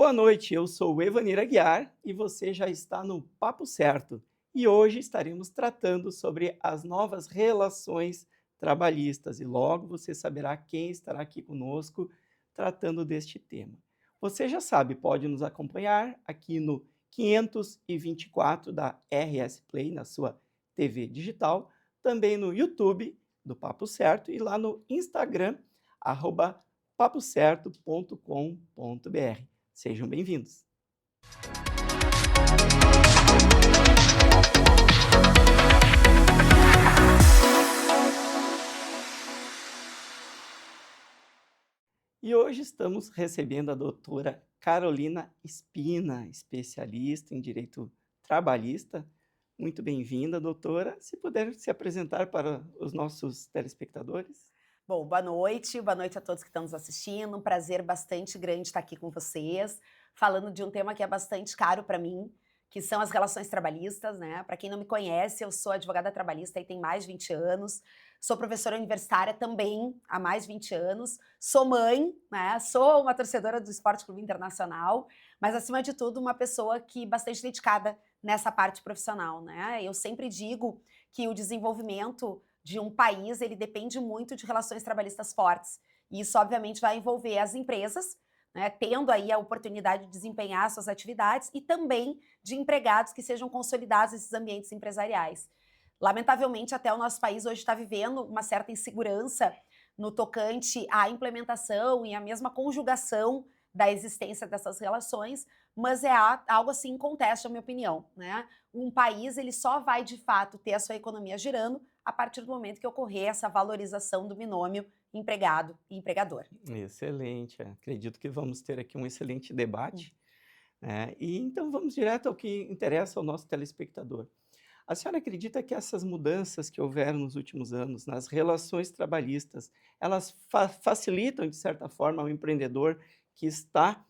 Boa noite, eu sou o Evanir Aguiar e você já está no Papo Certo. E hoje estaremos tratando sobre as novas relações trabalhistas e logo você saberá quem estará aqui conosco tratando deste tema. Você já sabe, pode nos acompanhar aqui no 524 da RS Play, na sua TV digital, também no YouTube do Papo Certo e lá no Instagram, papocerto.com.br. Sejam bem-vindos. E hoje estamos recebendo a doutora Carolina Spina, especialista em direito trabalhista. Muito bem-vinda, doutora. Se puder se apresentar para os nossos telespectadores. Bom, boa noite a todos que estão nos assistindo. Um prazer bastante grande estar aqui com vocês, falando de um tema que é bastante caro para mim, que são as relações trabalhistas, né? Para quem não me conhece, eu sou advogada trabalhista e tem mais de 20 anos, sou professora universitária também há mais de 20 anos, sou mãe, né? Sou uma torcedora do Esporte Clube Internacional, mas acima de tudo uma pessoa que bastante dedicada nessa parte profissional, né? Eu sempre digo que o desenvolvimento de um país, ele depende muito de relações trabalhistas fortes. E isso, obviamente, vai envolver as empresas, né, tendo aí a oportunidade de desempenhar suas atividades e também de empregados que sejam consolidados nesses ambientes empresariais. Lamentavelmente, até o nosso país hoje está vivendo uma certa insegurança no tocante à implementação e à mesma conjugação da existência dessas relações, mas é algo assim inconteste, na minha opinião, né? Um país, ele só vai, de fato, ter a sua economia girando a partir do momento que ocorrer essa valorização do binômio empregado e empregador. Excelente, acredito que vamos ter aqui um excelente debate, né? E então vamos direto ao que interessa ao nosso telespectador. A senhora acredita que essas mudanças que houveram nos últimos anos nas relações trabalhistas, elas facilitam, de certa forma, ao empreendedor que está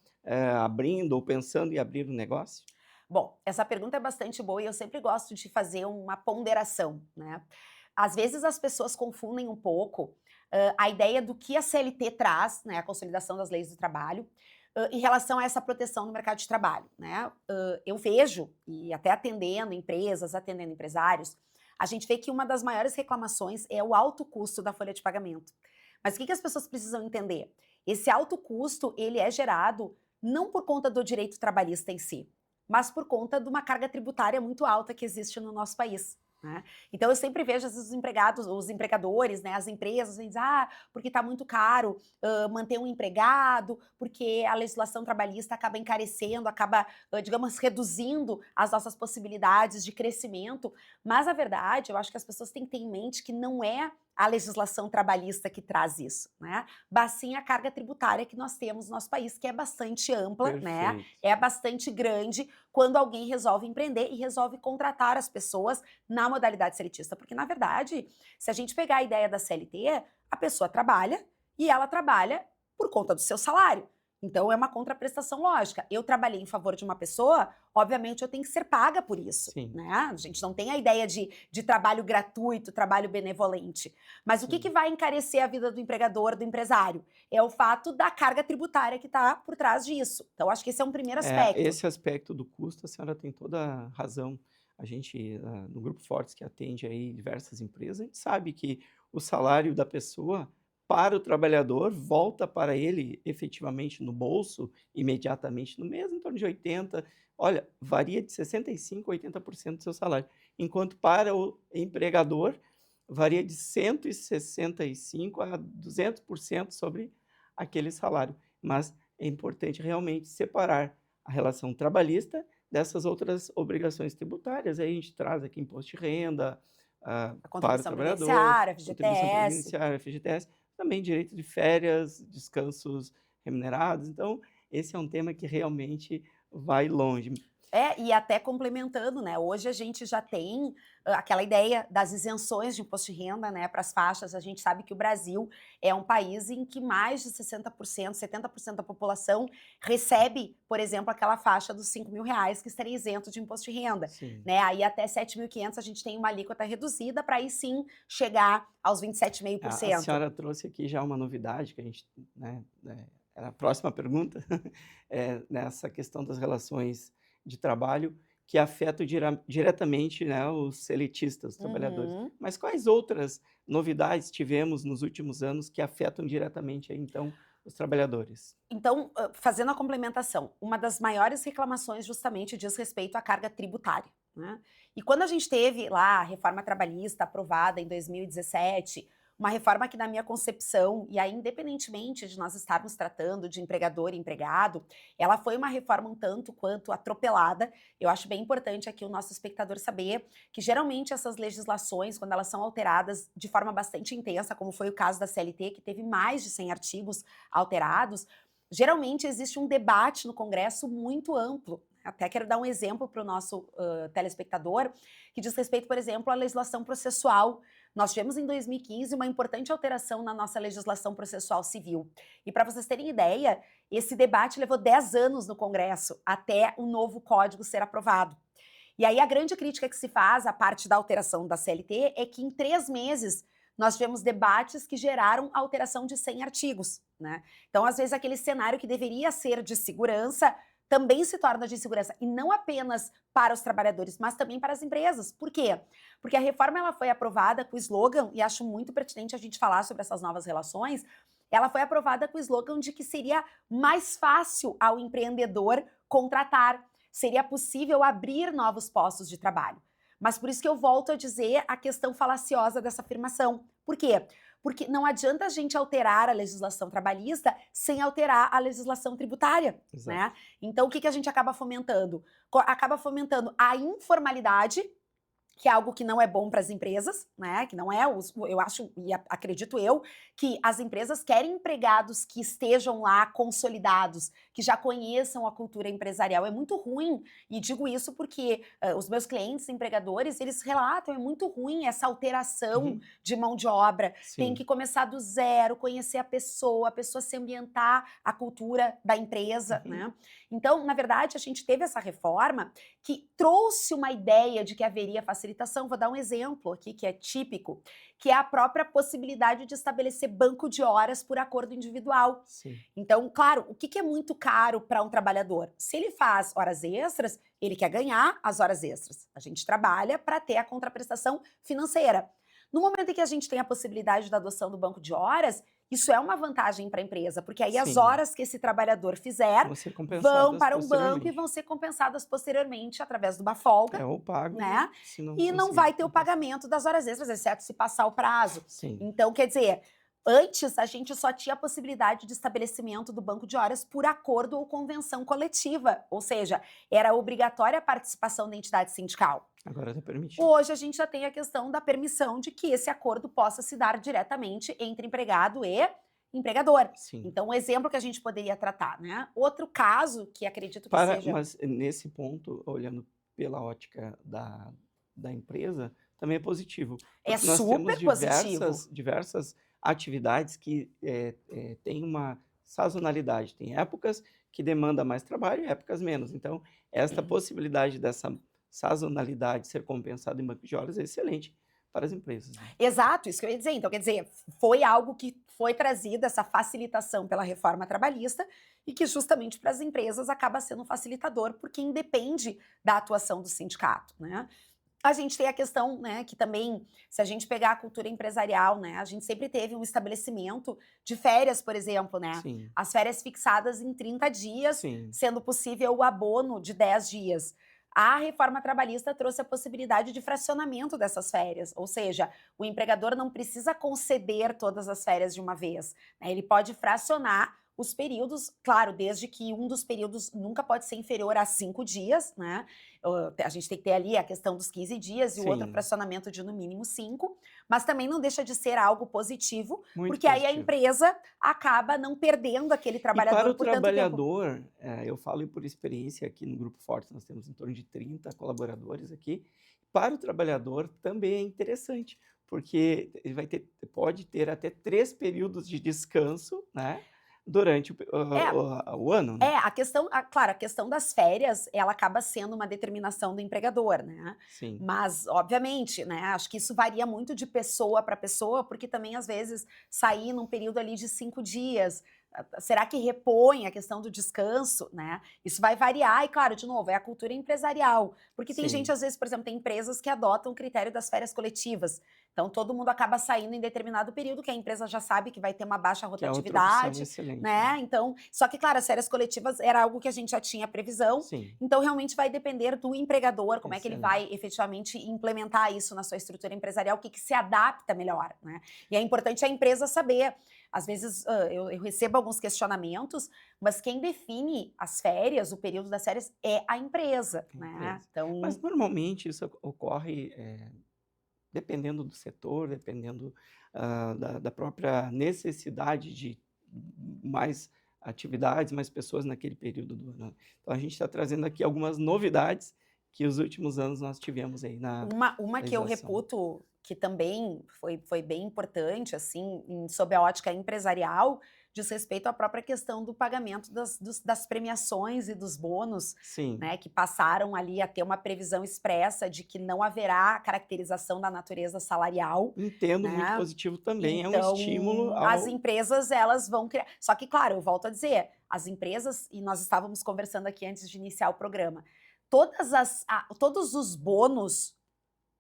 abrindo ou pensando em abrir um negócio? Bom, essa pergunta é bastante boa e eu sempre gosto de fazer uma ponderação, né? Às vezes as pessoas confundem um pouco a ideia do que a CLT traz, né, a Consolidação das Leis do Trabalho, em relação a essa proteção no mercado de trabalho, né? Eu vejo, e até atendendo empresas, atendendo empresários, a gente vê que uma das maiores reclamações é o alto custo da folha de pagamento. Mas o que as pessoas precisam entender? Esse alto custo, ele é gerado não por conta do direito trabalhista em si, mas por conta de uma carga tributária muito alta que existe no nosso país, né? Então eu sempre vejo às vezes os empregados, os empregadores, né, as empresas dizem, porque está muito caro manter um empregado, porque a legislação trabalhista acaba encarecendo, acaba, digamos, reduzindo as nossas possibilidades de crescimento, mas a verdade, eu acho que as pessoas têm que ter em mente que não é a legislação trabalhista que traz isso, né? Mas sim a carga tributária que nós temos no nosso país, que é bastante ampla, né? Perfeito. É bastante grande quando alguém resolve empreender e resolve contratar as pessoas na modalidade seletista. Porque, na verdade, se a gente pegar a ideia da CLT, a pessoa trabalha e ela trabalha por conta do seu salário. Então, é uma contraprestação lógica. Eu trabalhei em favor de uma pessoa, obviamente eu tenho que ser paga por isso, Sim, né? A gente não tem a ideia de trabalho gratuito, trabalho benevolente. Mas o que sim. vai encarecer a vida do empregador, do empresário? É o fato da carga tributária que está por trás disso. Então, acho que esse é um primeiro aspecto. Esse aspecto do custo, a senhora tem toda a razão. A gente, no Grupo Fortes, que atende aí diversas empresas, a gente sabe que o salário da pessoa para o trabalhador volta para ele efetivamente no bolso, imediatamente no mês, em torno de 80, olha, varia de 65% a 80% do seu salário, enquanto para o empregador varia de 165% a 200% sobre aquele salário. Mas é importante realmente separar a relação trabalhista dessas outras obrigações tributárias. Aí a gente traz aqui imposto de renda, A para o contribuição trabalhador, previdenciária, contribuição FGTS. previdenciária, FGTS, também direito de férias, descansos remunerados. Então, esse é um tema que realmente vai longe. É, e até complementando, né? Hoje a gente já tem aquela ideia das isenções de imposto de renda, né, para as faixas. A gente sabe que o Brasil é um país em que mais de 60%, 70% da população recebe, por exemplo, aquela faixa dos R$ 5.000 que estaria isento de imposto de renda, Sim. né? Aí até 7.500 a gente tem uma alíquota reduzida para aí sim chegar aos A 27,5%. senhora trouxe aqui já uma novidade que a gente, né, era a próxima pergunta, nessa questão das relações de trabalho que afetam diretamente, né, os seletistas, os trabalhadores. Uhum. Mas quais outras novidades tivemos nos últimos anos que afetam diretamente aí, então, os trabalhadores? Então, fazendo a complementação, uma das maiores reclamações justamente diz respeito à carga tributária, né. E quando a gente teve lá a reforma trabalhista aprovada em 2017, uma reforma que na minha concepção, e aí independentemente de nós estarmos tratando de empregador e empregado, ela foi uma reforma um tanto quanto atropelada. Eu acho bem importante aqui o nosso espectador saber que geralmente essas legislações, quando elas são alteradas de forma bastante intensa, como foi o caso da CLT, que teve mais de 100 artigos alterados, geralmente existe um debate no Congresso muito amplo. Até quero dar um exemplo para o nosso telespectador, que diz respeito, por exemplo, à legislação processual. Nós tivemos em 2015 uma importante alteração na nossa legislação processual civil. E para vocês terem ideia, esse debate levou 10 anos no Congresso até o novo código ser aprovado. E aí a grande crítica que se faz à parte da alteração da CLT é que em 3 meses nós tivemos debates que geraram a alteração de 100 artigos, né? Então, às vezes, aquele cenário que deveria ser de segurança também se torna de insegurança, e não apenas para os trabalhadores, mas também para as empresas. Por quê? Porque a reforma ela foi aprovada com o slogan, e acho muito pertinente a gente falar sobre essas novas relações, ela foi aprovada com o slogan de que seria mais fácil ao empreendedor contratar, seria possível abrir novos postos de trabalho. Mas por isso que eu volto a dizer a questão falaciosa dessa afirmação. Por quê? Porque não adianta a gente alterar a legislação trabalhista sem alterar a legislação tributária, Exato. né? Então, o que a gente acaba fomentando? Acaba fomentando a informalidade, que é algo que não é bom para as empresas, né? Que não é, eu acho e acredito eu, que as empresas querem empregados que estejam lá consolidados, que já conheçam a cultura empresarial. É muito ruim, e digo isso porque os meus clientes empregadores, eles relatam, é muito ruim essa alteração Uhum. de mão de obra. Tem Sim. que começar do zero, conhecer a pessoa se ambientar à cultura da empresa, Uhum. né? Então, na verdade, a gente teve essa reforma que trouxe uma ideia de que haveria facilitação. Vou dar um exemplo aqui que é típico, que é a própria possibilidade de estabelecer banco de horas por acordo individual. Sim. Então, claro, o que é muito caro para um trabalhador? Se ele faz horas extras, ele quer ganhar as horas extras. A gente trabalha para ter a contraprestação financeira. No momento em que a gente tem a possibilidade da adoção do banco de horas, isso é uma vantagem para a empresa, porque aí as Sim. horas que esse trabalhador fizer Vão ser vão compensadas para um banco e posteriormente. vão ser compensadas posteriormente através de uma folga, Ou pago, né? se não E não conseguir vai ter o compensar. pagamento das horas extras, exceto se passar o prazo. Sim. Então, quer dizer, antes a gente só tinha a possibilidade de estabelecimento do banco de horas por acordo ou convenção coletiva, ou seja, era obrigatória a participação da entidade sindical. Agora está permitido. Hoje a gente já tem a questão da permissão de que esse acordo possa se dar diretamente entre empregado e empregador. Sim. Então, um exemplo que a gente poderia tratar, né? Outro caso que acredito que seja. Mas nesse ponto, olhando pela ótica da empresa, também é positivo, É porque nós temos super positivo. diversas atividades que, têm uma sazonalidade. Tem épocas que demanda mais trabalho e épocas menos. Então, esta possibilidade dessa sazonalidade ser compensada em banco de horas é excelente para as empresas, né. Exato, isso que eu ia dizer. Então, quer dizer, foi algo que foi trazido, essa facilitação pela reforma trabalhista, e que justamente para as empresas acaba sendo um facilitador, porque independe da atuação do sindicato, né? A gente tem a questão, né, que também, se a gente pegar a cultura empresarial, né, a gente sempre teve um estabelecimento de férias, por exemplo, né? Sim, As férias fixadas em 30 dias, sim. sendo possível o abono de 10 dias. A reforma trabalhista trouxe a possibilidade de fracionamento dessas férias, ou seja, o empregador não precisa conceder todas as férias de uma vez, né? Ele pode fracionar os períodos, claro, desde que um dos períodos nunca pode ser inferior a 5 dias, né? A gente tem que ter ali a questão dos 15 dias e o outro Sim, fracionamento de no mínimo 5, mas também não deixa de ser algo positivo, muito porque aí a positivo. empresa acaba não perdendo aquele E para trabalhador o por tanto tempo. trabalhador, eu falo por experiência aqui no Grupo Forte, nós temos em torno de 30 colaboradores aqui. Para o trabalhador também é interessante, porque ele pode ter até 3 períodos de descanso, né, durante É, o ano, né. a questão, claro, a questão das férias, ela acaba sendo uma determinação do empregador, né. Sim, Mas, obviamente, né, acho que isso varia muito de pessoa para pessoa, porque também, às vezes, sair num período ali de 5 dias, Será que repõe a questão do descanso, né? Isso vai variar e, claro, de novo, é a cultura empresarial. Porque tem gente, Sim, às vezes, por exemplo, tem empresas que adotam o critério das férias coletivas. Então, todo mundo acaba saindo em determinado período, que a empresa já sabe que vai ter uma baixa que é outra opção rotatividade, excelente, né. né? Então, só que, claro, as férias coletivas era algo que a gente já tinha previsão. Sim, Então, realmente vai depender do empregador, como é que ele vai excelente. efetivamente implementar isso na sua estrutura empresarial, o que se adapta melhor, né? E é importante a empresa saber. Às vezes eu recebo alguns questionamentos, mas quem define as férias, o período das férias, é a empresa, É né? empresa. Mas Então, normalmente isso ocorre, dependendo do setor, dependendo, da própria necessidade de mais atividades, mais pessoas naquele período do ano. Então a gente está trazendo aqui algumas novidades que os últimos anos nós tivemos aí na uma que eu legislação. reputo que também foi bem importante, assim, sob a ótica empresarial, diz respeito à própria questão do pagamento das premiações e dos bônus, Sim, né, que passaram ali a ter uma previsão expressa de que não haverá caracterização da natureza salarial, entendo, muito né? positivo também, é um estímulo Então, as ao empresas elas vão criar. Só que, claro, eu volto a dizer, as empresas, e nós estávamos conversando aqui antes de iniciar o programa, todos os bônus,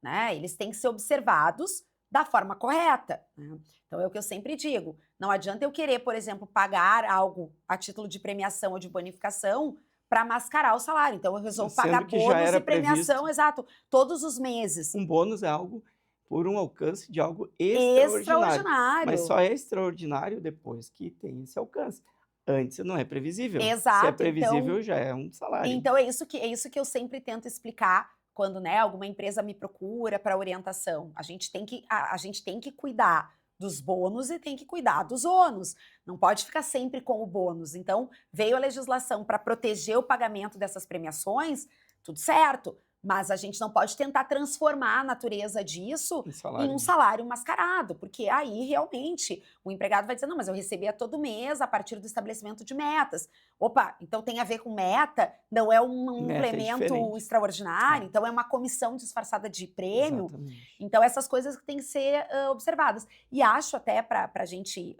né, eles têm que ser observados da forma correta, né? Então é o que eu sempre digo, não adianta eu querer, por exemplo, pagar algo a título de premiação ou de bonificação para mascarar o salário. Então eu resolvo pagar sendo que já bônus era e premiação, previsto. exato, todos os meses. Um bônus é algo por um alcance de algo extraordinário, mas Extraordinário. só é extraordinário depois que tem esse alcance. Antes não é previsível. Se é Exato, previsível, já é um salário. então é isso que eu sempre tento explicar quando, né, alguma empresa me procura para orientação. A gente tem que cuidar dos bônus e tem que cuidar dos ônus. Não pode ficar sempre com o bônus. Então, veio a legislação para proteger o pagamento dessas premiações, tudo certo. Mas a gente não pode tentar transformar a natureza disso Um em salário, um né. salário mascarado, porque aí realmente o empregado vai dizer: não, mas eu recebia todo mês a partir do estabelecimento de metas. Opa, então tem a ver com meta, não é um Meta é implemento diferente. extraordinário, É, então é uma comissão disfarçada de prêmio. exatamente. Então, essas coisas que têm que ser observadas. E acho até para a gente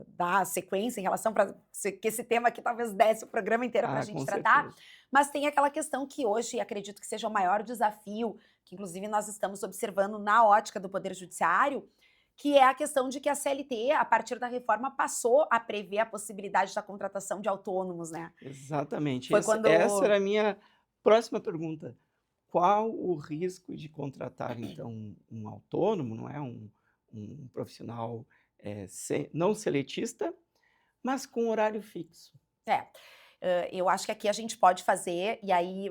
dar sequência em relação para que esse tema aqui talvez desse o programa inteiro para a Ah, gente com tratar, certeza. mas tem aquela questão que hoje acredito que seja o maior desafio, que inclusive nós estamos observando na ótica do Poder Judiciário, que é a questão de que a CLT, a partir da reforma, passou a prever a possibilidade da contratação de autônomos, né? Exatamente. Foi Essa quando. era a minha próxima pergunta. Qual o risco de contratar, então, um autônomo, não é, um profissional, não seletista, mas com horário fixo? É. Eu acho que aqui a gente pode fazer, e aí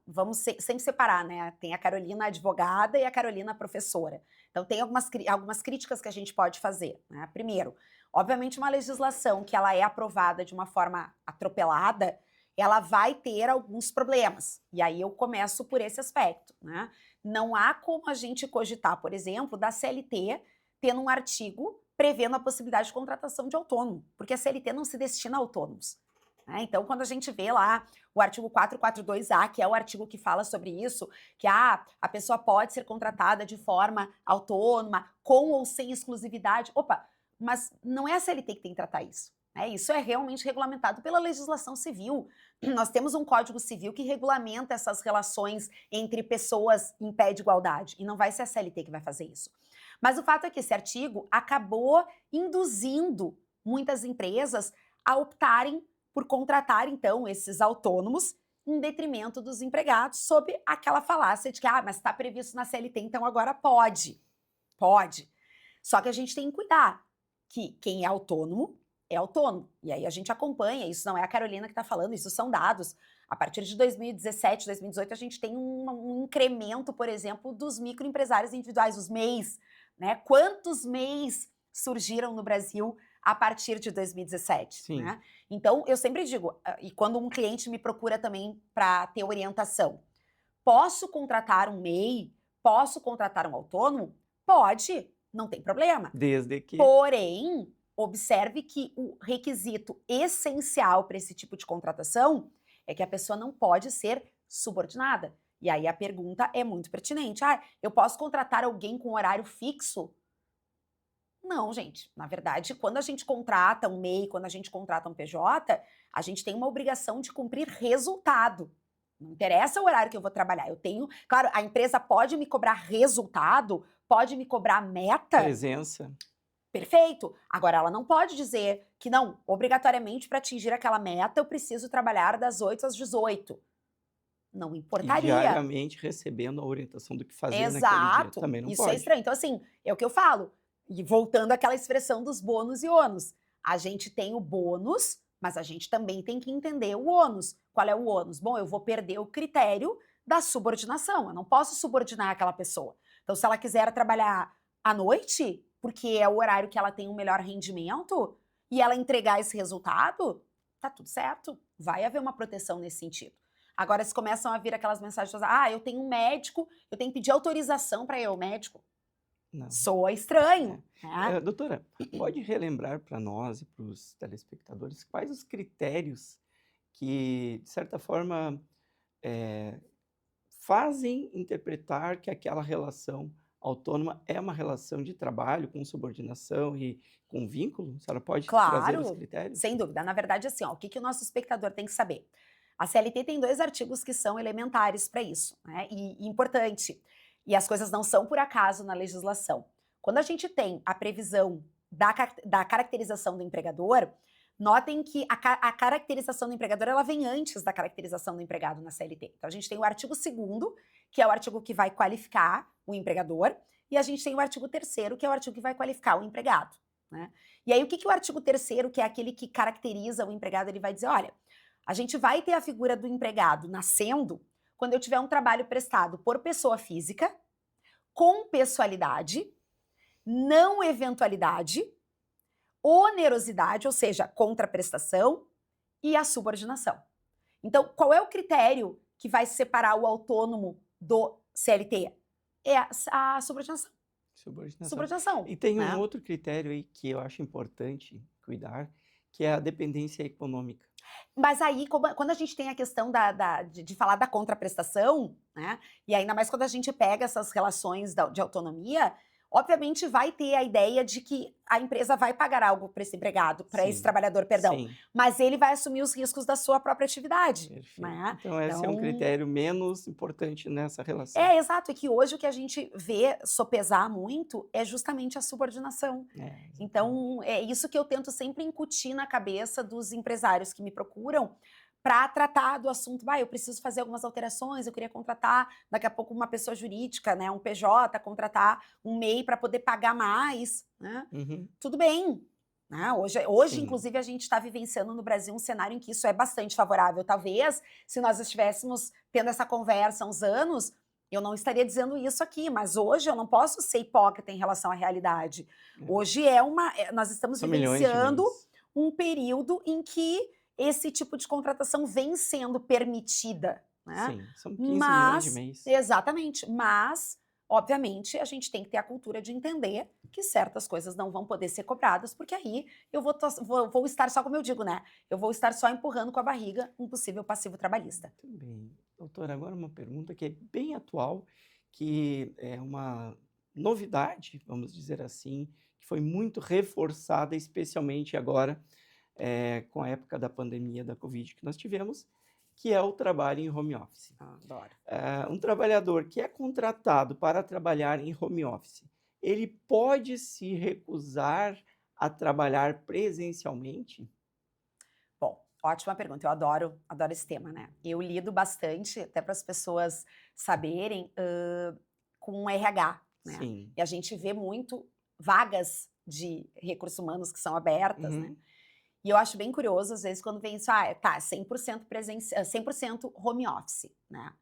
vamos sempre separar, né? Tem a Carolina advogada e a Carolina professora. Então, tem algumas críticas que a gente pode fazer, né? Primeiro, obviamente, uma legislação que ela é aprovada de uma forma atropelada, ela vai ter alguns problemas. E aí eu começo por esse aspecto, né? Não há como a gente cogitar, por exemplo, da CLT tendo um artigo prevendo a possibilidade de contratação de autônomo, porque a CLT não se destina a autônomos. Né? Então, quando a gente vê lá o artigo 442A, que é o artigo que fala sobre isso, que a pessoa pode ser contratada de forma autônoma, com ou sem exclusividade. Opa, mas não é a CLT que tem que tratar isso. Né? Isso é realmente regulamentado pela legislação civil. Nós temos um Código Civil que regulamenta essas relações entre pessoas em pé de igualdade, e não vai ser a CLT que vai fazer isso. Mas o fato é que esse artigo acabou induzindo muitas empresas a optarem por contratar, então, esses autônomos em detrimento dos empregados, sob aquela falácia de que, mas está previsto na CLT, então agora pode. Pode. Só que a gente tem que cuidar que quem é autônomo. E aí a gente acompanha, isso não é a Carolina que está falando, isso são dados. A partir de 2017, 2018, a gente tem um incremento, por exemplo, dos microempresários individuais, os MEIs. Né? Quantos MEIs surgiram no Brasil a partir de 2017, Sim. né? Então, eu sempre digo, e quando um cliente me procura também para ter orientação, posso contratar um MEI? Posso contratar um autônomo? Pode, não tem problema. Desde que Porém, observe que o requisito essencial para esse tipo de contratação é que a pessoa não pode ser subordinada. E aí a pergunta é muito pertinente. Eu posso contratar alguém com horário fixo? Não, gente. Na verdade, quando a gente contrata um MEI, quando a gente contrata um PJ, a gente tem uma obrigação de cumprir resultado. Não interessa o horário que eu vou trabalhar. Eu tenho. Claro, a empresa pode me cobrar resultado, pode me cobrar meta. Presença. Perfeito. Agora, ela não pode dizer que não, obrigatoriamente para atingir aquela meta eu preciso trabalhar das 8 às 18. Não E importaria. diariamente recebendo a orientação do que fazer naquele dia. Exato. Também não Isso é pode. estranho. Então, assim, é o que eu falo. E voltando àquela expressão dos bônus e ônus. A gente tem o bônus, mas a gente também tem que entender o ônus. Qual é o ônus? Bom, eu vou perder o critério da subordinação. Eu não posso subordinar aquela pessoa. Então, se ela quiser trabalhar à noite, porque é o horário que ela tem um melhor rendimento, e ela entregar esse resultado, tá tudo certo. Vai haver uma proteção nesse sentido. Agora, se começam a vir aquelas mensagens, eu tenho um médico, eu tenho que pedir autorização para ir ao médico. Não. Soa estranho, né? Doutora, pode relembrar para nós e para os telespectadores quais os critérios que, de certa forma, fazem interpretar que aquela relação autônoma é uma relação de trabalho com subordinação e com vínculo? A senhora pode trazer os Claro, critérios? sem dúvida. Na verdade, assim, ó, o que, que o nosso espectador tem que saber? A CLT tem 2 artigos que são elementares para isso, né? E importante. E as coisas não são por acaso na legislação. Quando a gente tem a previsão da caracterização do empregador, notem que a caracterização do empregador ela vem antes da caracterização do empregado na CLT. Então a gente tem o artigo 2º, que é o artigo que vai qualificar o empregador, e a gente tem o artigo 3º, que é o artigo que vai qualificar o empregado, né? E aí o que, que o artigo 3º, que é aquele que caracteriza o empregado, ele vai dizer, olha, a gente vai ter a figura do empregado nascendo quando eu tiver um trabalho prestado por pessoa física, com pessoalidade, não eventualidade, onerosidade, ou seja, contraprestação e a subordinação. Então, qual é o critério que vai separar o autônomo do CLT? É a subordinação. Subordinação. E tem né? um outro critério aí que eu acho importante cuidar, que é a dependência econômica. Mas aí, quando a gente tem a questão de falar da contraprestação, né? E ainda mais quando a gente pega essas relações de autonomia, obviamente vai ter a ideia de que a empresa vai pagar algo para esse empregado, para esse Sim, trabalhador, perdão. sim, Mas ele vai assumir os riscos da sua própria atividade. perfeito. Né? Então esse é um Então, critério menos importante nessa relação. exato. E que hoje o que a gente vê sopesar muito é justamente a subordinação. Exatamente. Então, é isso que eu tento sempre incutir na cabeça dos empresários que me procuram para tratar do assunto. Eu preciso fazer algumas alterações, eu queria contratar daqui a pouco uma pessoa jurídica, né, um PJ, contratar um MEI para poder pagar mais, né? Uhum. Tudo bem. Né? Hoje Sim. inclusive, a gente está vivenciando no Brasil um cenário em que isso é bastante favorável. Talvez, se nós estivéssemos tendo essa conversa há uns anos, eu não estaria dizendo isso aqui, mas hoje eu não posso ser hipócrita em relação à realidade. Hoje nós estamos São milhões de vivenciando MEIs. um período em que esse tipo de contratação vem sendo permitida, né? Sim, são 15 milhões de Mas, MEIs. exatamente, mas, obviamente, a gente tem que ter a cultura de entender que certas coisas não vão poder ser cobradas, porque aí eu vou estar só, como eu digo, né? Eu vou estar só empurrando com a barriga um possível passivo trabalhista. Muito bem. Doutora, agora uma pergunta que é bem atual, que é uma novidade, vamos dizer assim, que foi muito reforçada, especialmente agora, com a época da pandemia da Covid que nós tivemos, que é o trabalho em home office. Adoro. Um trabalhador que é contratado para trabalhar em home office, ele pode se recusar a trabalhar presencialmente? Bom, ótima pergunta. Eu adoro esse tema, né? Eu lido bastante, até para as pessoas saberem, com RH, né? Sim. E a gente vê muito vagas de recursos humanos que são abertas, né? Uhum. E eu acho bem curioso, às vezes, quando vem isso, 100% 100% home office, né?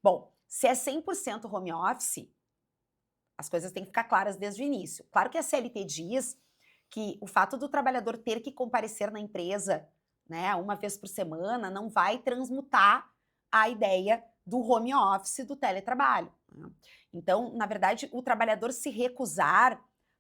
Bom, se é 100% home office, as coisas têm que ficar claras desde o início. Claro que a CLT diz que o fato do trabalhador ter que comparecer na empresa, né, uma vez por semana, não vai transmutar a ideia do home office, do teletrabalho. Né? Então, na verdade, o trabalhador se recusar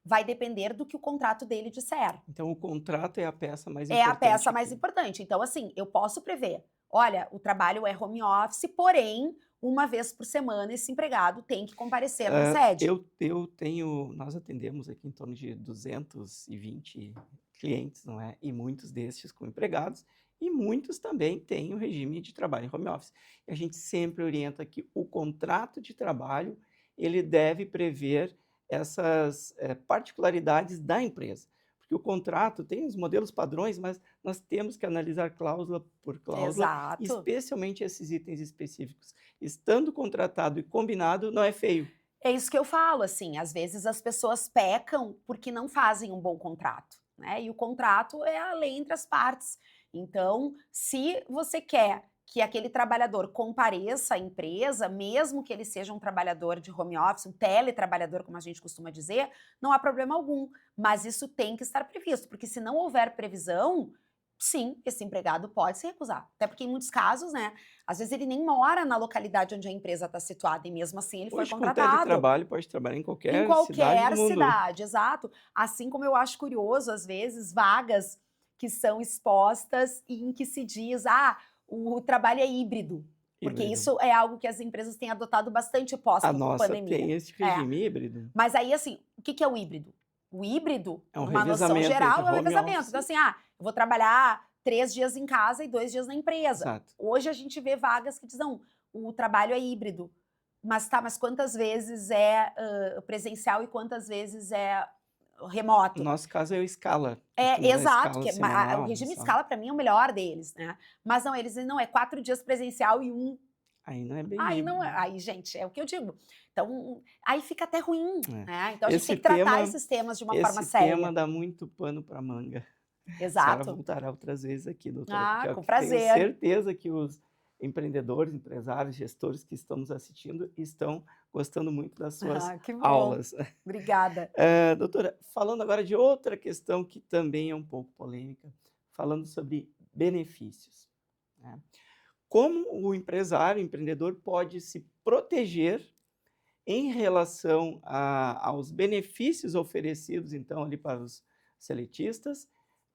vai depender do que o contrato dele disser. Então, o contrato é a peça mais É a importante peça mais aqui. importante. Então, assim, eu posso prever. Olha, o trabalho é home office, porém, uma vez por semana esse empregado tem que comparecer na sede. Nós atendemos aqui em torno de 220 clientes, não é? E muitos destes com empregados, e muitos também têm o regime de trabalho em home office. E a gente sempre orienta que o contrato de trabalho, ele deve prever essas particularidades da empresa. Porque o contrato tem os modelos padrões, mas nós temos que analisar cláusula por cláusula, Exato. especialmente esses itens específicos. Estando contratado e combinado, não é feio. É isso que eu falo, assim, às vezes as pessoas pecam porque não fazem um bom contrato, né? E o contrato é a lei entre as partes. Então, se você quer que aquele trabalhador compareça à empresa, mesmo que ele seja um trabalhador de home office, um teletrabalhador, como a gente costuma dizer, não há problema algum. Mas isso tem que estar previsto, porque se não houver previsão, sim, esse empregado pode se recusar. Até porque em muitos casos, né, às vezes ele nem mora na localidade onde a empresa está situada e mesmo assim ele foi Hoje, com contratado. teletrabalho, pode trabalhar em Em qualquer cidade do qualquer mundo. cidade, exato. Assim como eu acho curioso, às vezes, vagas que são expostas e em que se diz, o trabalho é híbrido. Porque Híbrido. isso é algo que as empresas têm adotado bastante A nossa pós-pandemia. tem esse É. regime híbrido. Mas aí, assim, o que que é o híbrido? O híbrido, É um numa noção revezamento entre geral, é um home revezamento. Então, office. assim, eu vou trabalhar 3 dias em casa e 2 dias na empresa. Exato. Hoje a gente vê vagas que dizem, não, o trabalho é híbrido. Mas quantas vezes é presencial e quantas vezes é No remoto? nosso caso é o escala. É, Costuma dar exato, escala que o semanal, regime de mensal. escala para mim é o melhor deles, né? Mas não, eles dizem, não, é 4 dias presencial e um. Aí não é bem Aí não é, híbrido. aí, gente, é o que eu digo. Então, aí fica até ruim, É. né? Então a gente tem Esse que tratar tema esses temas de uma forma esse tema séria. dá muito pano para manga. A senhora Exato. voltará outras vezes aqui, doutora, porque eu Com tenho prazer. certeza que os empreendedores, empresários, gestores que estão nos assistindo estão gostando muito das suas Que bom. aulas. Obrigada. Doutora, falando agora de outra questão que também é um pouco polêmica, falando sobre benefícios, né. Como o empresário, o empreendedor pode se proteger em relação aos benefícios oferecidos, então, ali para os seletistas,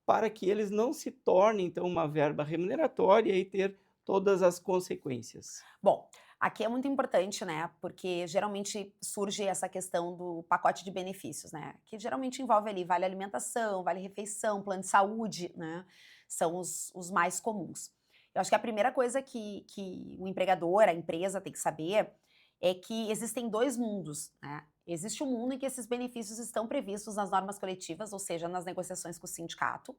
para que eles não se tornem, então, uma verba remuneratória e ter todas as consequências? Bom, aqui é muito importante, né? Porque geralmente surge essa questão do pacote de benefícios, né? Que geralmente envolve ali vale alimentação, vale refeição, plano de saúde, né? São os mais comuns. Eu acho que a primeira coisa que o empregador, a empresa tem que saber é que existem dois mundos, né? Existe um mundo em que esses benefícios estão previstos nas normas coletivas, ou seja, nas negociações com o sindicato.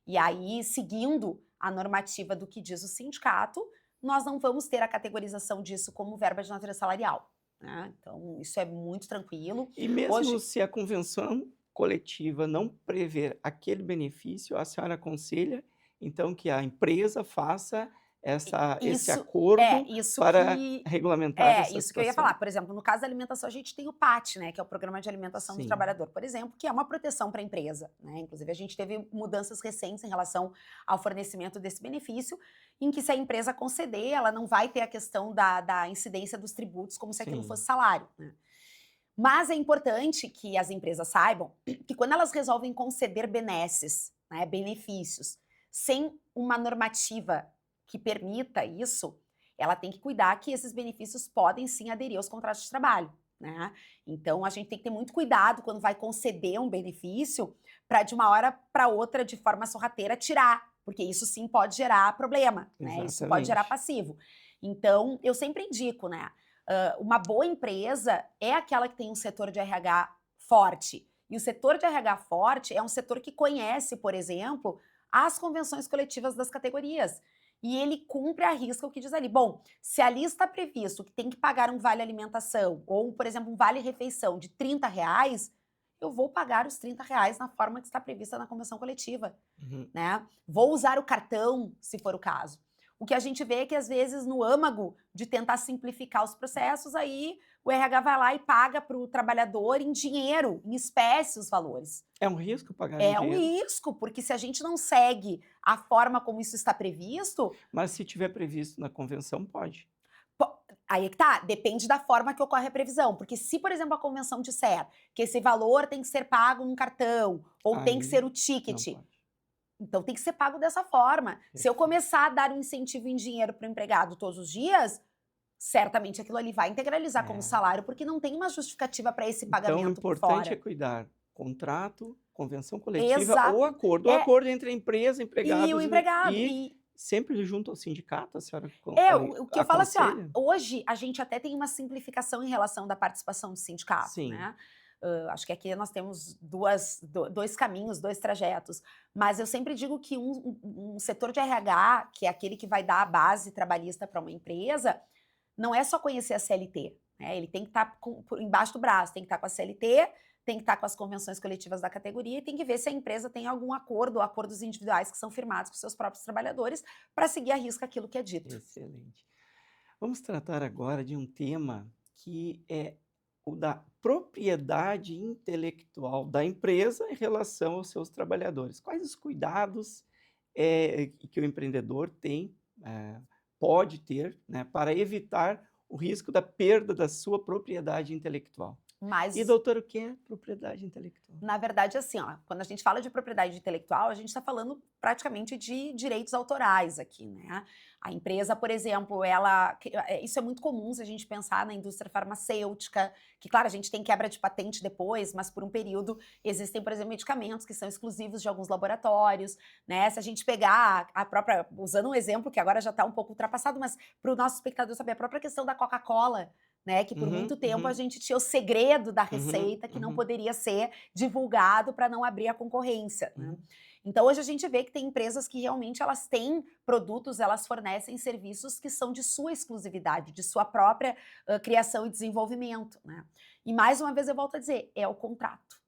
E aí, seguindo a normativa do que diz o sindicato, nós não vamos ter a categorização disso como verba de natureza salarial, né. Então isso é muito tranquilo. E mesmo Hoje se a convenção coletiva não prever aquele benefício, a senhora aconselha, então, que a empresa faça esse isso acordo isso para que regulamentar essa isso que eu ia situação? falar. Por exemplo, no caso da alimentação, a gente tem o PAT, né, que é o Programa de Alimentação do Sim, Trabalhador, por exemplo, que é uma proteção para a empresa, né. Inclusive, a gente teve mudanças recentes em relação ao fornecimento desse benefício, em que se a empresa conceder, ela não vai ter a questão da incidência dos tributos como se aquilo sim, fosse salário, né. Mas é importante que as empresas saibam que quando elas resolvem conceder benesses, né, benefícios, sem uma normativa que permita isso, ela tem que cuidar que esses benefícios podem sim aderir aos contratos de trabalho, né? Então a gente tem que ter muito cuidado quando vai conceder um benefício para de uma hora para outra, de forma sorrateira, tirar, porque isso sim pode gerar problema, né? Isso pode gerar exatamente. passivo. Então eu sempre indico, né? Uma boa empresa é aquela que tem um setor de RH forte. E o setor de RH forte é um setor que conhece, por exemplo, as convenções coletivas das categorias. E ele cumpre à risca o que diz ali. Bom, se ali está previsto que tem que pagar um vale alimentação ou, por exemplo, um vale refeição de R$ 30, eu vou pagar os R$ 30 na forma que está prevista na convenção coletiva, Uhum. né? Vou usar o cartão, se for o caso. O que a gente vê é que, às vezes, no âmago de tentar simplificar os processos, aí o RH vai lá e paga para o trabalhador em dinheiro, em espécie, os valores. É um risco pagar em É um dinheiro, risco, porque se a gente não segue a forma como isso está previsto, mas se tiver previsto na convenção, pode. aí é que tá, depende da forma que ocorre a previsão. Porque se, por exemplo, a convenção disser que esse valor tem que ser pago num cartão, ou tem que ser Aí o não ticket, pode. então tem que ser pago dessa forma. Se eu Perfeito. começar a dar um incentivo em dinheiro para o empregado todos os dias, certamente aquilo ali vai integralizar como É. salário, porque não tem uma justificativa para esse Então, o pagamento por importante é fora. cuidar contrato, convenção coletiva ou Exato. acordo. O É, acordo entre a empresa, e o empregados empregado. e E sempre junto ao sindicato, a senhora o que eu falo assim, ó, aconselha? hoje a gente até tem uma simplificação em relação da participação do sindicato, Sim. né? Acho que aqui nós temos dois caminhos, dois trajetos. Mas eu sempre digo que um setor de RH, que é aquele que vai dar a base trabalhista para uma empresa, não é só conhecer a CLT, né? Ele tem que estar embaixo do braço, tem que estar com a CLT, tem que estar com as convenções coletivas da categoria e tem que ver se a empresa tem algum acordo ou acordos individuais que são firmados com seus próprios trabalhadores para seguir à risca aquilo que é dito. Excelente. Vamos tratar agora de um tema que é o da propriedade intelectual da empresa em relação aos seus trabalhadores. Quais os cuidados que o empreendedor tem, pode ter, né, para evitar o risco da perda da sua propriedade intelectual? E, Mas doutora, o que é propriedade intelectual? na verdade, assim, ó, quando a gente fala de propriedade intelectual, a gente está falando praticamente de direitos autorais aqui, né? A empresa, por exemplo, isso é muito comum se a gente pensar na indústria farmacêutica, que, claro, a gente tem quebra de patente depois, mas por um período existem, por exemplo, medicamentos que são exclusivos de alguns laboratórios, né? Se a gente pegar a própria, usando um exemplo que agora já está um pouco ultrapassado, mas para o nosso espectador saber, a própria questão da Coca-Cola, né, que por Uhum, muito tempo a uhum, gente tinha o segredo da uhum, receita que não uhum, poderia ser divulgado para não abrir a concorrência, né? uhum. Então hoje a gente vê que tem empresas que realmente elas têm produtos, elas fornecem serviços que são de sua exclusividade, de sua própria criação e desenvolvimento, né? E mais uma vez eu volto a dizer, é o contrato.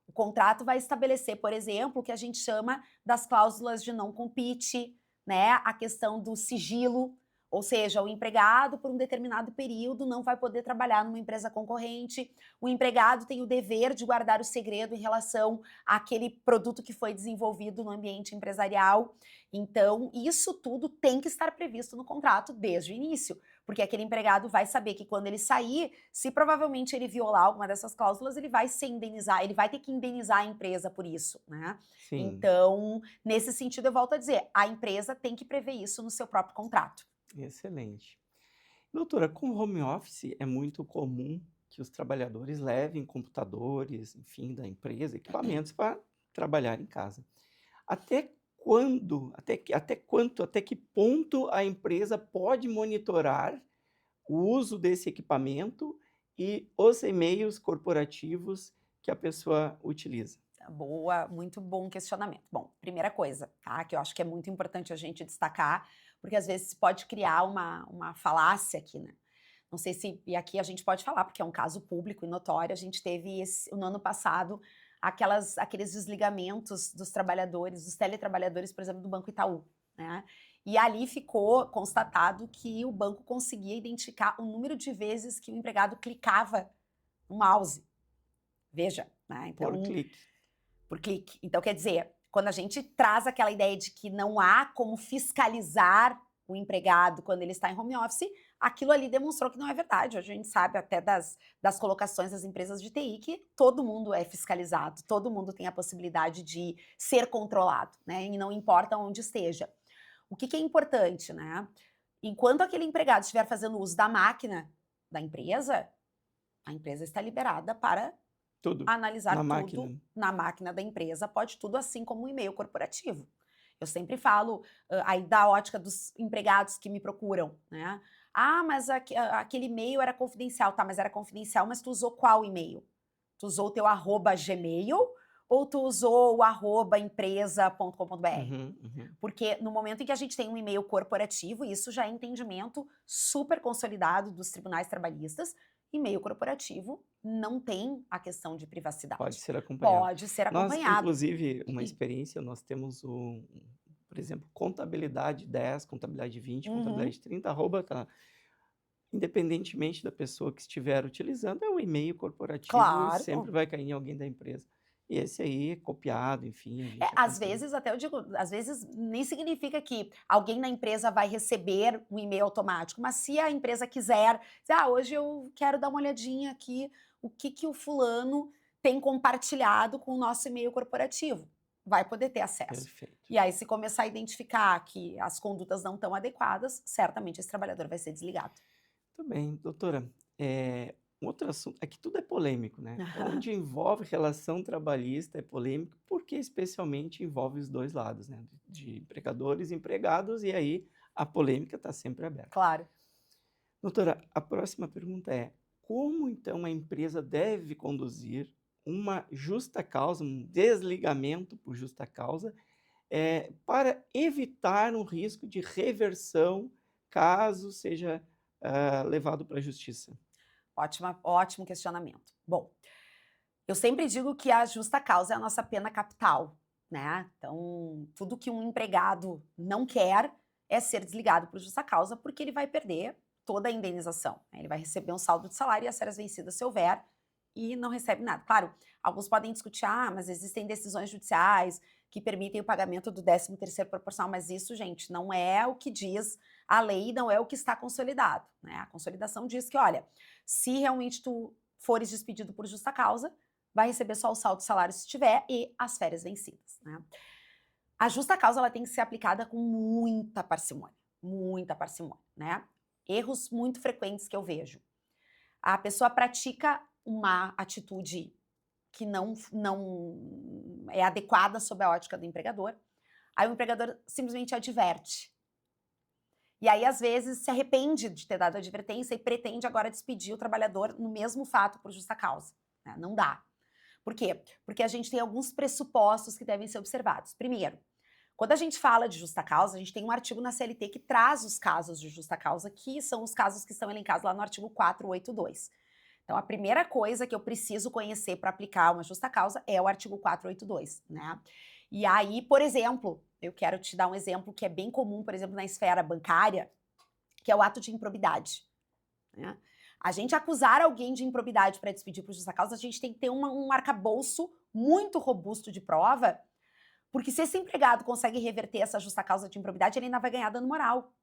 O contrato vai estabelecer, por exemplo, o que a gente chama das cláusulas de não compete, né? A questão do sigilo, ou seja, o empregado, por um determinado período, não vai poder trabalhar numa empresa concorrente. O empregado tem o dever de guardar o segredo em relação àquele produto que foi desenvolvido no ambiente empresarial. Então, isso tudo tem que estar previsto no contrato desde o início, porque aquele empregado vai saber que quando ele sair, se provavelmente ele violar alguma dessas cláusulas, ele vai ser indenizar, ele vai ter que indenizar a empresa por isso, né? Sim, Então, nesse sentido, eu volto a dizer, a empresa tem que prever isso no seu próprio contrato. excelente. Doutora, com o home office é muito comum que os trabalhadores levem computadores, enfim, da empresa, equipamentos para trabalhar em casa. Até quando, até que ponto a empresa pode monitorar o uso desse equipamento e os e-mails corporativos que a pessoa utiliza? Boa, muito bom questionamento. Bom, primeira coisa, tá, que eu acho que é muito importante a gente destacar, porque às vezes pode criar uma falácia aqui, né? Não sei se, e aqui a gente pode falar, porque é um caso público e notório, a gente teve no ano passado aqueles desligamentos dos trabalhadores, dos teletrabalhadores, por exemplo, do Banco Itaú, né? E ali ficou constatado que o banco conseguia identificar o número de vezes que o empregado clicava no mouse. Veja, né? Por Então, clique. por clique. Então, quer dizer, quando a gente traz aquela ideia de que não há como fiscalizar o empregado quando ele está em home office, aquilo ali demonstrou que não é verdade. A gente sabe até das colocações das empresas de TI que todo mundo é fiscalizado, todo mundo tem a possibilidade de ser controlado, né? E não importa onde esteja. O que é importante, né? Enquanto aquele empregado estiver fazendo uso da máquina da empresa, a empresa está liberada para Tudo na analisar tudo máquina. na máquina da empresa, pode tudo, assim como o e-mail corporativo. Eu sempre falo, aí da ótica dos empregados que me procuram, né? Ah, mas aquele e-mail era confidencial. Tá, mas era confidencial, mas tu usou qual e-mail? Tu usou o teu @gmail ou tu usou o @empresa.com.br? Uhum, uhum. Porque no momento em que a gente tem um e-mail corporativo, isso já é entendimento super consolidado dos tribunais trabalhistas, e-mail corporativo não tem a questão de Pode privacidade. ser acompanhado. Pode ser Nós, acompanhado. inclusive, uma experiência, nós temos por exemplo, contabilidade 10, contabilidade 20, Uhum, contabilidade 30, arroba, tá. Independentemente da pessoa que estiver utilizando, é um e-mail corporativo e sempre claro. vai cair em alguém da empresa. E esse aí é copiado, enfim, a É, gente às acompanha. vezes, até eu digo, às vezes nem significa que alguém na empresa vai receber um e-mail automático, mas se a empresa quiser, dizer, hoje eu quero dar uma olhadinha aqui, o que que o fulano tem compartilhado com o nosso e-mail corporativo, vai poder ter acesso. Perfeito. E aí, se começar a identificar que as condutas não estão adequadas, certamente esse trabalhador vai ser desligado. Muito bem, doutora. Um outro assunto é que tudo é polêmico, né? Onde envolve relação trabalhista é polêmico, porque especialmente envolve os dois lados, né? De empregadores e empregados, e aí a polêmica está sempre aberta. Claro. Doutora, a próxima pergunta é: como então a empresa deve conduzir uma justa causa, um desligamento por justa causa, para evitar um risco de reversão caso seja levado para a justiça? Ótimo questionamento. Bom, eu sempre digo que a justa causa é a nossa pena capital, né? Então, tudo que um empregado não quer é ser desligado por justa causa, porque ele vai perder toda a indenização, né? Ele vai receber um saldo de salário e as férias vencidas se houver, e não recebe nada. Claro, alguns podem discutir, mas existem decisões judiciais que permitem o pagamento do 13º proporcional, mas isso, gente, não é o que diz a lei, não é o que está consolidado, né? A consolidação diz que, olha, se realmente tu fores despedido por justa causa, vai receber só o saldo de salário se tiver e as férias vencidas, né? A justa causa ela tem que ser aplicada com muita parcimônia, né? Erros muito frequentes que eu vejo. A pessoa pratica uma atitude que não é adequada sob a ótica do empregador, aí o empregador simplesmente adverte. E aí, às vezes, se arrepende de ter dado a advertência e pretende agora despedir o trabalhador no mesmo fato por justa causa, né? Não dá. Por quê? Porque a gente tem alguns pressupostos que devem ser observados. Primeiro, quando a gente fala de justa causa, a gente tem um artigo na CLT que traz os casos de justa causa, que são os casos que estão elencados lá no artigo 482. Então, a primeira coisa que eu preciso conhecer para aplicar uma justa causa é o artigo 482, né? E aí, por exemplo, eu quero te dar um exemplo que é bem comum, por exemplo, na esfera bancária, que é o ato de improbidade, né? A gente acusar alguém de improbidade para despedir por justa causa, a gente tem que ter um arcabouço muito robusto de prova, porque se esse empregado consegue reverter essa justa causa de improbidade, ele ainda vai ganhar dano moral,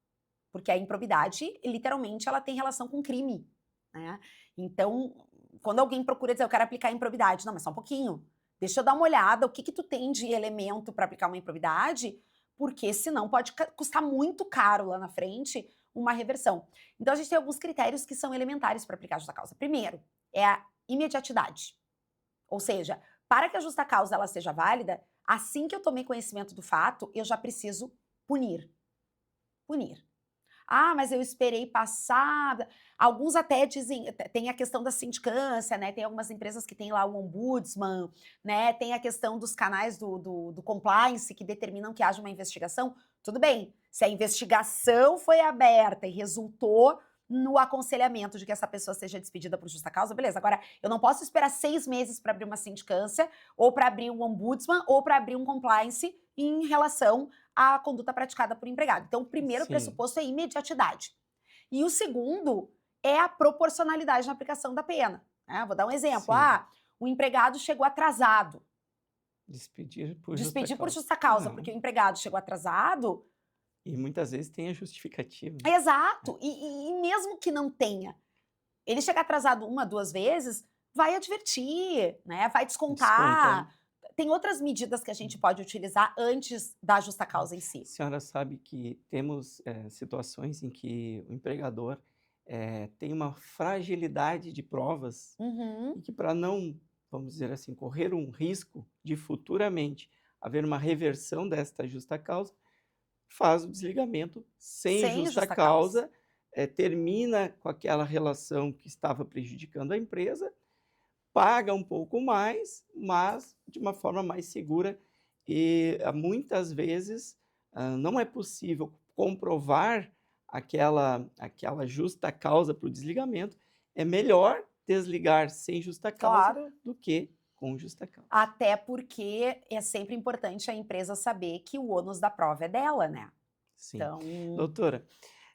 porque a improbidade, literalmente, ela tem relação com crime, né? Então, quando alguém procura dizer, eu quero aplicar improbidade, não, mas só um pouquinho, deixa eu dar uma olhada, o que que tu tem de elemento para aplicar uma improbidade, porque senão pode custar muito caro lá na frente uma reversão. Então, a gente tem alguns critérios que são elementares para aplicar a justa causa. Primeiro, é a imediatidade. Ou seja, para que a justa causa ela seja válida, assim que eu tomei conhecimento do fato, eu já preciso punir. Punir. Mas eu esperei passar. Alguns até dizem, tem a questão da sindicância, né? Tem algumas empresas que tem lá o ombudsman, né? Tem a questão dos canais do compliance que determinam que haja uma investigação. Tudo bem, se a investigação foi aberta e resultou no aconselhamento de que essa pessoa seja despedida por justa causa, beleza. Agora, eu não posso esperar 6 meses para abrir uma sindicância, ou para abrir um ombudsman, ou para abrir um compliance em relação à conduta praticada por empregado. Então, o primeiro Sim, pressuposto é imediatidade. E o segundo é a proporcionalidade na aplicação da pena, né? Vou dar um exemplo. sim. O empregado chegou atrasado. Despedir por justa Despedir por causa. justa causa, Não. porque o empregado chegou atrasado. E muitas vezes tem a justificativa, né? Exato. E mesmo que não tenha, ele chegar atrasado 1, 2 vezes, vai advertir, né? Vai Desconta. descontar. Tem outras medidas que a gente pode utilizar antes da justa causa em A si. senhora sabe que temos situações em que o empregador tem uma fragilidade de provas Uhum. e que para não, vamos dizer assim, correr um risco de futuramente haver uma reversão desta justa causa, faz o desligamento sem Sem justa justa causa. causa, termina com aquela relação que estava prejudicando a empresa, paga um pouco mais, mas de uma forma mais segura e, muitas vezes, não é possível comprovar aquela justa causa para o desligamento, é melhor desligar sem justa causa Claro. do que com justa causa. Até porque é sempre importante a empresa saber que o ônus da prova é dela, né? Sim. Então, Doutora,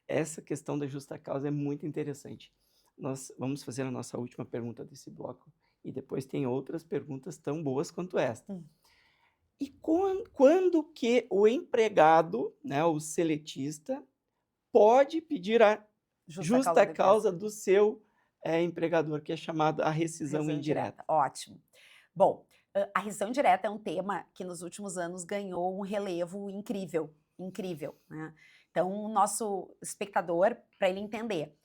essa questão da justa causa é muito interessante. Nós vamos fazer a nossa última pergunta desse bloco e depois tem outras perguntas tão boas quanto esta. hum, E quando que o empregado, né, o seletista, pode pedir a justa causa justa defesa. causa do seu, empregador, que é chamada a rescisão Rescisão indireta? indireta, ótimo. Bom, a rescisão indireta é um tema que nos últimos anos ganhou um relevo incrível, incrível, né? Então, o nosso espectador, para ele entender,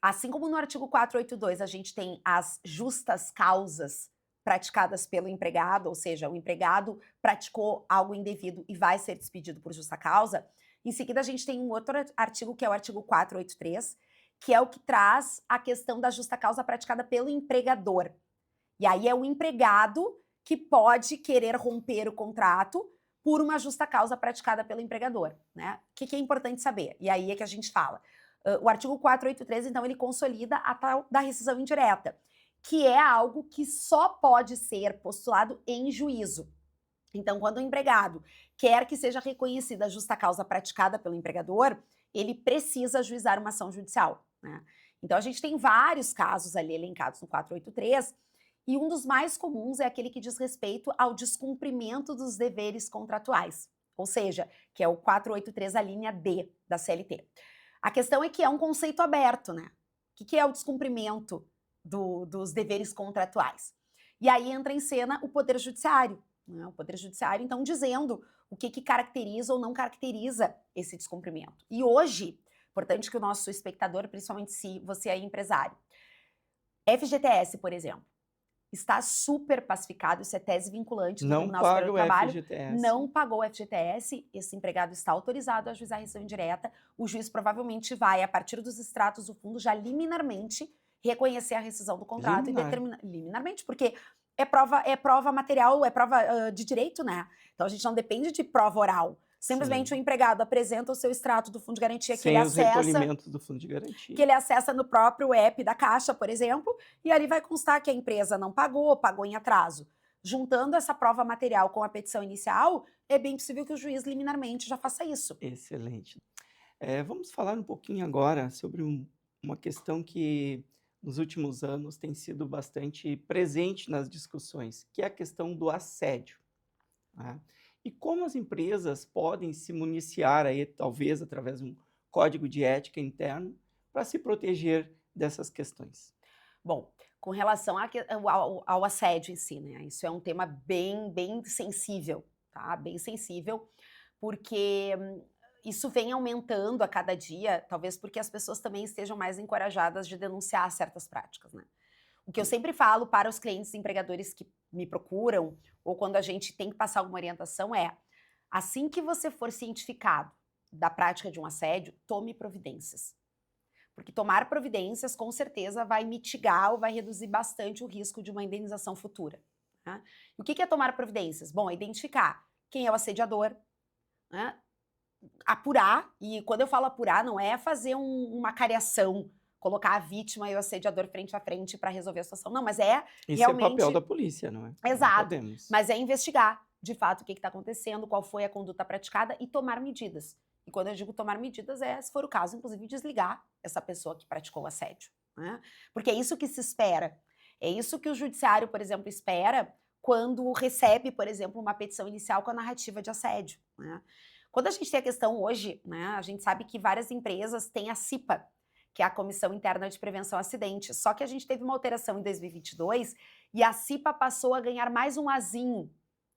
Assim como no artigo 482 a gente tem as justas causas praticadas pelo empregado, ou seja, o empregado praticou algo indevido e vai ser despedido por justa causa, em seguida a gente tem um outro artigo, que é o artigo 483, que é o que traz a questão da justa causa praticada pelo empregador. E aí é o empregado que pode querer romper o contrato por uma justa causa praticada pelo empregador, né? O que é importante saber? E aí é que a gente fala. O artigo 483, então, ele consolida a tal da rescisão indireta, que é algo que só pode ser postulado em juízo. Então, quando o empregado quer que seja reconhecida a justa causa praticada pelo empregador, ele precisa ajuizar uma ação judicial, né? Então, a gente tem vários casos ali elencados no 483, e um dos mais comuns é aquele que diz respeito ao descumprimento dos deveres contratuais, ou seja, que é o 483, a linha D da CLT. A questão é que é um conceito aberto, né? O que é o descumprimento dos deveres contratuais? E aí entra em cena o Poder Judiciário, né? O Poder Judiciário, então, dizendo o que caracteriza ou não caracteriza esse descumprimento. E hoje, importante que o nosso espectador, principalmente se você é empresário, FGTS, por exemplo, está super pacificado, isso é tese vinculante do Não Tribunal Superior paga do o Trabalho, FGTS. não pagou o FGTS, esse empregado está autorizado a ajuizar a rescisão indireta, o juiz provavelmente vai, a partir dos extratos do fundo, já liminarmente reconhecer a rescisão do contrato Liminar. e determinar, liminarmente, porque é prova material, é prova de direito, né? Então a gente não depende de prova oral. Simplesmente Sim. o empregado apresenta o seu extrato do fundo de garantia Sem os recolhimentos do fundo de garantia. que ele acessa no próprio app da Caixa, por exemplo, e ali vai constar que a empresa não pagou, pagou em atraso. Juntando essa prova material com a petição inicial, é bem possível que o juiz liminarmente já faça isso. Excelente. Vamos falar um pouquinho agora sobre uma questão que nos últimos anos tem sido bastante presente nas discussões, que é a questão do assédio, né? E como as empresas podem se municiar aí, talvez através de um código de ética interno, para se proteger dessas questões. Bom, com relação ao assédio em si, né? Isso é um tema bem sensível, tá? Bem sensível, porque isso vem aumentando a cada dia, talvez porque as pessoas também estejam mais encorajadas de denunciar certas práticas, né? O que eu sempre falo para os clientes empregadores que me procuram, ou quando a gente tem que passar alguma orientação, é: assim que você for cientificado da prática de um assédio, tome providências. Porque tomar providências, com certeza, vai mitigar ou vai reduzir bastante o risco de uma indenização futura, né? E o que é tomar providências? Bom, é identificar quem é o assediador, né? Apurar, e quando eu falo apurar, não é fazer uma cariação, colocar a vítima e o assediador frente a frente para resolver a situação, não, mas é Isso é papel da realmente, polícia, não é? Não exato, podemos. mas é investigar, de fato, o que está acontecendo, qual foi a conduta praticada e tomar medidas. E quando eu digo tomar medidas, se for o caso, inclusive, desligar essa pessoa que praticou o assédio, né? Porque é isso que se espera. É isso que o judiciário, por exemplo, espera quando recebe, por exemplo, uma petição inicial com a narrativa de assédio, né? Quando a gente tem a questão hoje, né, a gente sabe que várias empresas têm a CIPA, que é a Comissão Interna de Prevenção a Acidentes. Só que a gente teve uma alteração em 2022 e a CIPA passou a ganhar mais um Azinho,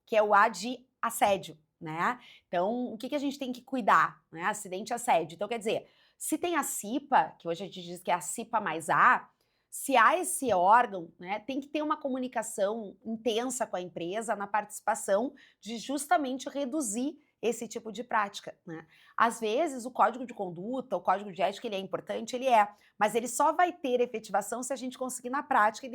que é o A de assédio, né? Então, o que a gente tem que cuidar, né? Acidente e assédio. Então, quer dizer, se tem a CIPA, que hoje a gente diz que é a CIPA mais A, se há esse órgão, né, tem que ter uma comunicação intensa com a empresa na participação de justamente reduzir esse tipo de prática, né? Às vezes o código de conduta, o código de ética, ele é importante, mas ele só vai ter efetivação se a gente conseguir na prática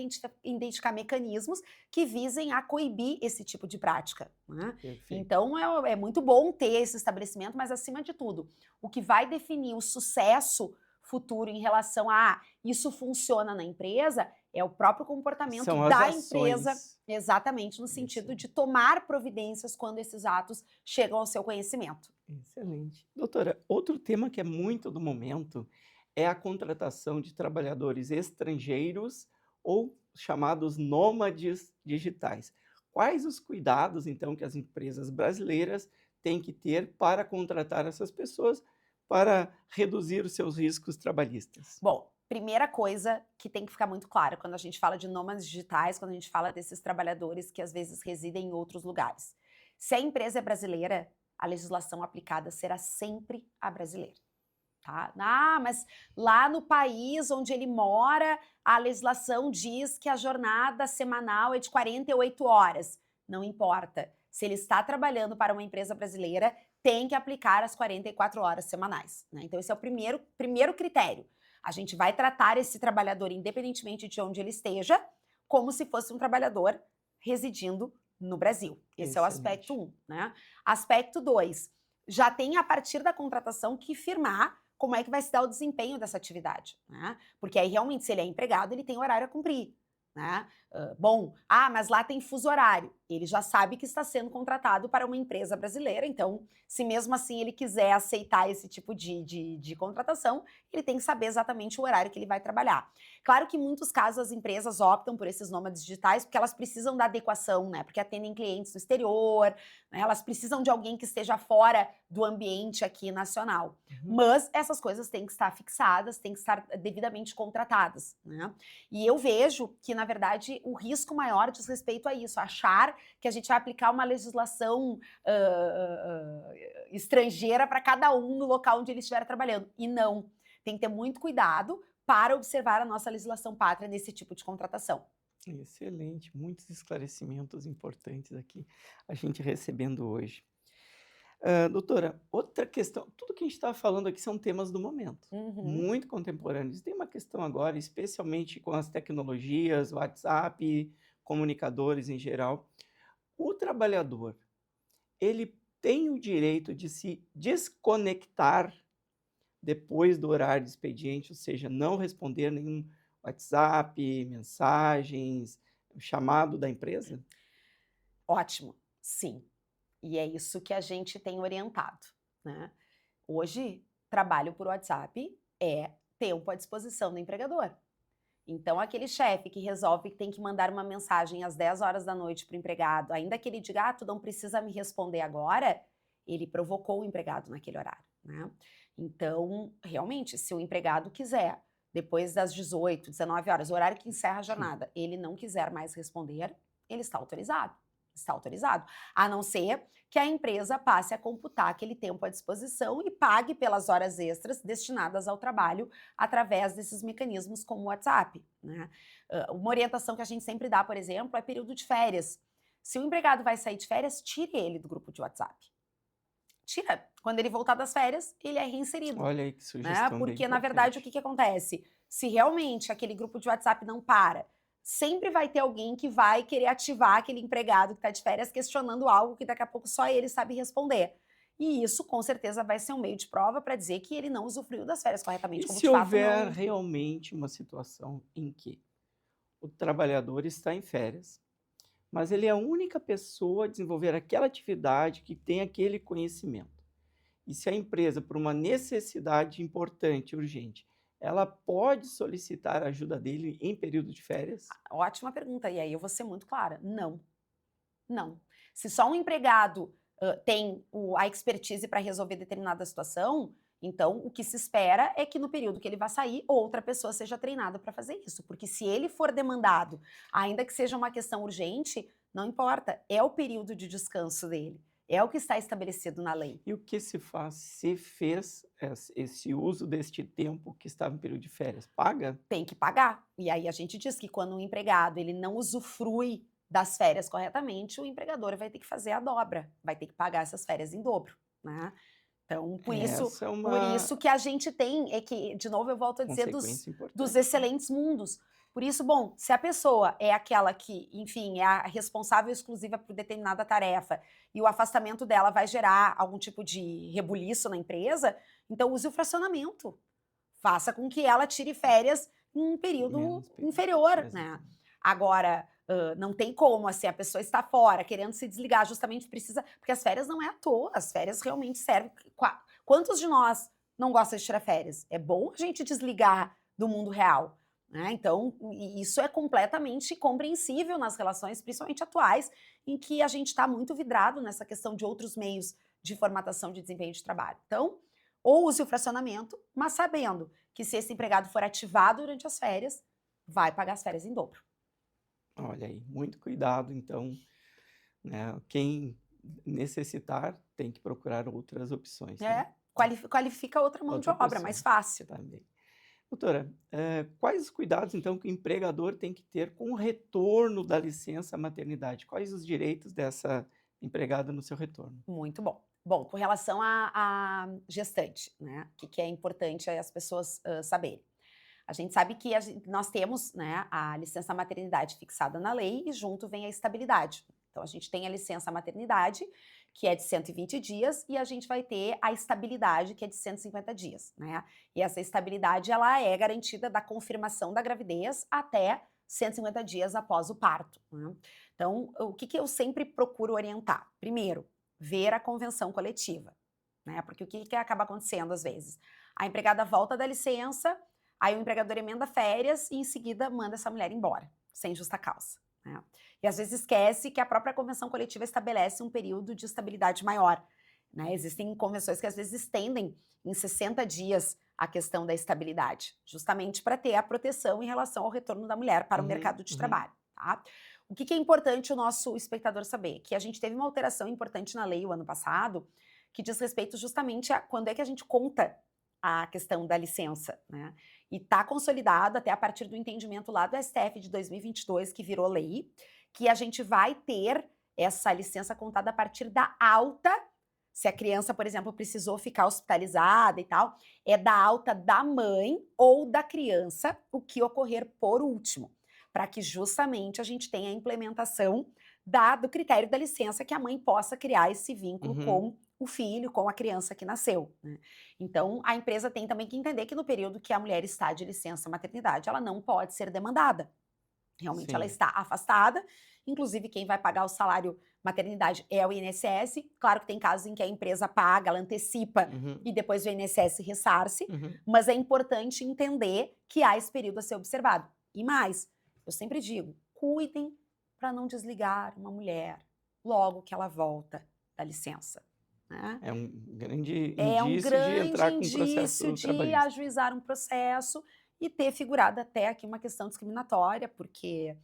identificar mecanismos que visem a coibir esse tipo de prática, né? Perfeito. Então é muito bom ter esse estabelecimento, mas acima de tudo, o que vai definir o sucesso futuro em relação a isso funciona na empresa é o próprio comportamento São as da empresa, ações. exatamente no Isso. sentido de tomar providências quando esses atos chegam ao seu conhecimento. Excelente. Doutora, outro tema que é muito do momento é a contratação de trabalhadores estrangeiros ou chamados nômades digitais. Quais os cuidados, então, que as empresas brasileiras têm que ter para contratar essas pessoas para reduzir os seus riscos trabalhistas? Bom, primeira coisa que tem que ficar muito clara quando a gente fala de nômades digitais, quando a gente fala desses trabalhadores que às vezes residem em outros lugares. Se a empresa é brasileira, a legislação aplicada será sempre a brasileira. tá? Ah, mas lá no país onde ele mora, a legislação diz que a jornada semanal é de 48 horas. Não importa. Se ele está trabalhando para uma empresa brasileira, tem que aplicar as 44 horas semanais, né? Então, esse é o primeiro critério. A gente vai tratar esse trabalhador, independentemente de onde ele esteja, como se fosse um trabalhador residindo no Brasil. Esse é o aspecto Excelente. 1, né? Aspecto 2, já tem a partir da contratação que firmar como é que vai se dar o desempenho dessa atividade, né? Porque aí realmente, se ele é empregado, ele tem horário a cumprir, né? Mas lá tem fuso horário. Ele já sabe que está sendo contratado para uma empresa brasileira, então, se mesmo assim ele quiser aceitar esse tipo de contratação, ele tem que saber exatamente o horário que ele vai trabalhar. Claro que em muitos casos as empresas optam por esses nômades digitais porque elas precisam da adequação, né? Porque atendem clientes no exterior, né? Elas precisam de alguém que esteja fora do ambiente aqui nacional. Uhum. Mas essas coisas têm que estar fixadas, têm que estar devidamente contratadas, né? E eu vejo que, na verdade, o risco maior diz respeito a isso, achar que a gente vai aplicar uma legislação estrangeira para cada um no local onde ele estiver trabalhando. E não. Tem que ter muito cuidado para observar a nossa legislação pátria nesse tipo de contratação. Excelente, muitos esclarecimentos importantes aqui a gente recebendo hoje. Doutora, outra questão, tudo que a gente está falando aqui são temas do momento, Uhum. muito contemporâneos. Tem uma questão agora, especialmente com as tecnologias, WhatsApp, comunicadores em geral. O trabalhador, ele tem o direito de se desconectar depois do horário de expediente, ou seja, não responder nenhum WhatsApp, mensagens, chamado da empresa? Ótimo, sim. E é isso que a gente tem orientado, né? Hoje, trabalho por WhatsApp é tempo à disposição do empregador. Então, aquele chefe que resolve que tem que mandar uma mensagem às 10 horas da noite para o empregado, ainda que ele diga, tu não precisa me responder agora, ele provocou o empregado naquele horário, né? Então, realmente, se o empregado quiser, depois das 18, 19 horas, o horário que encerra a jornada, ele não quiser mais responder, ele está autorizado. Está autorizado. A não ser que a empresa passe a computar aquele tempo à disposição e pague pelas horas extras destinadas ao trabalho através desses mecanismos como o WhatsApp, né? Uma orientação que a gente sempre dá, por exemplo, é período de férias. Se o empregado vai sair de férias, tire ele do grupo de WhatsApp. Tira. Quando ele voltar das férias, ele é reinserido, Olha aí que né? sugestão bem Porque, na verdade, o importante. que acontece? Se realmente aquele grupo de WhatsApp não para, sempre vai ter alguém que vai querer ativar aquele empregado que está de férias questionando algo que daqui a pouco só ele sabe responder. E isso, com certeza, vai ser um meio de prova para dizer que ele não usufruiu das férias corretamente, E como se de fato houver não. realmente uma situação em que o trabalhador está em férias, mas ele é a única pessoa a desenvolver aquela atividade que tem aquele conhecimento. E se a empresa, por uma necessidade importante, urgente, ela pode solicitar a ajuda dele em período de férias? Ótima pergunta. E aí eu vou ser muito clara: não. Não. Se só um empregado tem a expertise para resolver determinada situação, então o que se espera é que no período que ele vai sair, outra pessoa seja treinada para fazer isso. Porque se ele for demandado, ainda que seja uma questão urgente, não importa, é o período de descanso dele. É o que está estabelecido na lei. E o que se faz se fez esse uso deste tempo que estava em período de férias? Paga? Tem que pagar. E aí a gente diz que quando um empregado ele não usufrui das férias corretamente, o empregador vai ter que fazer a dobra, vai ter que pagar essas férias em dobro, né? Então, Essa é por uma isso que a gente tem, é que, de novo, eu volto a dizer consequência dos importante, sim. excelentes mundos. Por isso, bom, se a pessoa é aquela que, enfim, é a responsável exclusiva por determinada tarefa e o afastamento dela vai gerar algum tipo de rebuliço na empresa, então use o fracionamento. Faça com que ela tire férias em um período Menos período. inferior, né? Exatamente. Agora, não tem como, assim, a pessoa está fora, querendo se desligar, justamente precisa. Porque as férias não é à toa, as férias realmente servem. Quantos de nós não gostam de tirar férias? É bom a gente desligar do mundo real. Né? Então, isso é completamente compreensível nas relações, principalmente atuais, em que a gente está muito vidrado nessa questão de outros meios de formatação de desempenho de trabalho. Então, ou use o fracionamento, mas sabendo que se esse empregado for ativado durante as férias, vai pagar as férias em dobro. Olha aí, muito cuidado então, né, quem necessitar tem que procurar outras opções, né. É, qualifica outra mão de Outra obra, pessoa. mais fácil. Também. Doutora, quais os cuidados, então, que o empregador tem que ter com o retorno da licença maternidade? Quais os direitos dessa empregada no seu retorno? Muito bom. Bom, com relação à gestante, né, o que é importante as pessoas saberem. A gente sabe que nós temos, né, a licença maternidade fixada na lei e junto vem a estabilidade. Então, a gente tem a licença maternidade, que é de 120 dias, e a gente vai ter a estabilidade, que é de 150 dias, né? E essa estabilidade, ela é garantida da confirmação da gravidez até 150 dias após o parto, né? Então, o que eu sempre procuro orientar? Primeiro, ver a convenção coletiva, né? Porque o que acaba acontecendo às vezes? A empregada volta da licença, aí o empregador emenda férias e em seguida manda essa mulher embora, sem justa causa, né? E às vezes esquece que a própria convenção coletiva estabelece um período de estabilidade maior, né? Existem convenções que às vezes estendem em 60 dias a questão da estabilidade, justamente para ter a proteção em relação ao retorno da mulher para o Uhum, mercado de uhum. trabalho, tá? O que é importante o nosso espectador saber? Que a gente teve uma alteração importante na lei o ano passado, que diz respeito justamente a quando é que a gente conta a questão da licença, né? E está consolidado até a partir do entendimento lá do STF de 2022, que virou lei, que a gente vai ter essa licença contada a partir da alta, se a criança, por exemplo, precisou ficar hospitalizada e tal, é da alta da mãe ou da criança, o que ocorrer por último, para que justamente a gente tenha a implementação do critério da licença, que a mãe possa criar esse vínculo Uhum. com o filho, com a criança que nasceu, né? Então, a empresa tem também que entender que no período que a mulher está de licença maternidade, ela não pode ser demandada. Realmente ela Sim. está afastada, inclusive quem vai pagar o salário maternidade é o INSS. Claro que tem casos em que a empresa paga, ela antecipa Uhum, e depois o INSS ressarce, uhum. mas é importante entender que há esse período a ser observado. E mais, eu sempre digo, cuidem para não desligar uma mulher logo que ela volta da licença, né? É um grande É um indício de grande entrar com indício processo de trabalhista. ajuizar um processo e ter figurado até aqui uma questão discriminatória, porque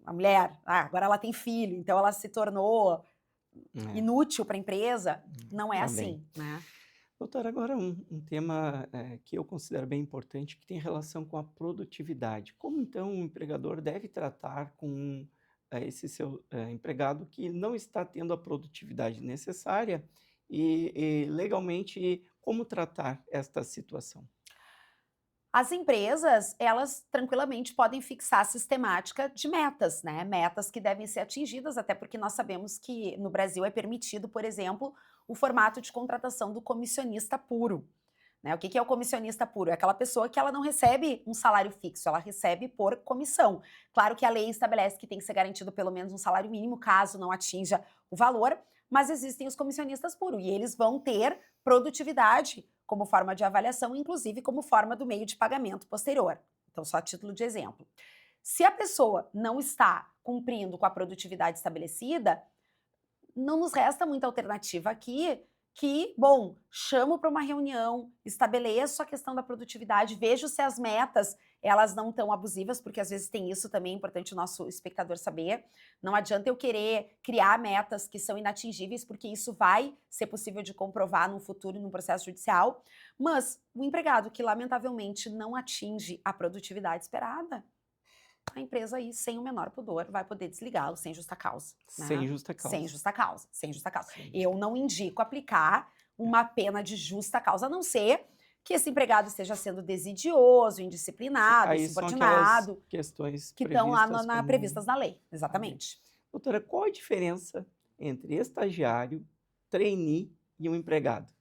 a mulher, agora ela tem filho, então ela se tornou É, inútil para a empresa. Não é tá bem. assim, né? Doutora, agora um tema, que eu considero bem importante, que tem relação com a produtividade. Como então o empregador deve tratar com, esse seu, empregado que não está tendo a produtividade necessária e legalmente como tratar esta situação? As empresas, elas tranquilamente podem fixar a sistemática de metas, né? Metas que devem ser atingidas, até porque nós sabemos que no Brasil é permitido, por exemplo, o formato de contratação do comissionista puro. Né? O que é o comissionista puro? É aquela pessoa que ela não recebe um salário fixo, ela recebe por comissão. Claro que a lei estabelece que tem que ser garantido pelo menos um salário mínimo, caso não atinja o valor, mas existem os comissionistas puros e eles vão ter produtividade como forma de avaliação, inclusive como forma do meio de pagamento posterior. Então, só a título de exemplo. Se a pessoa não está cumprindo com a produtividade estabelecida, não nos resta muita alternativa aqui que, bom, chamo para uma reunião, estabeleço a questão da produtividade, vejo se as metas elas não estão abusivas, porque às vezes tem isso também, é importante o nosso espectador saber. Não adianta eu querer criar metas que são inatingíveis, porque isso vai ser possível de comprovar no futuro, num processo judicial. Mas o empregado que, lamentavelmente, não atinge a produtividade esperada, a empresa aí, sem o menor pudor, vai poder desligá-lo sem justa causa, Sem né? justa Sem causa. justa causa, sem justa causa. Sem justa Eu não indico aplicar uma pena de justa causa, a não ser que esse empregado esteja sendo desidioso, Sim, indisciplinado, aí são aquelas insubordinado, questões que estão lá previstas como previstas na lei, a lei. exatamente. Doutora, qual a diferença entre estagiário, trainee e um empregado?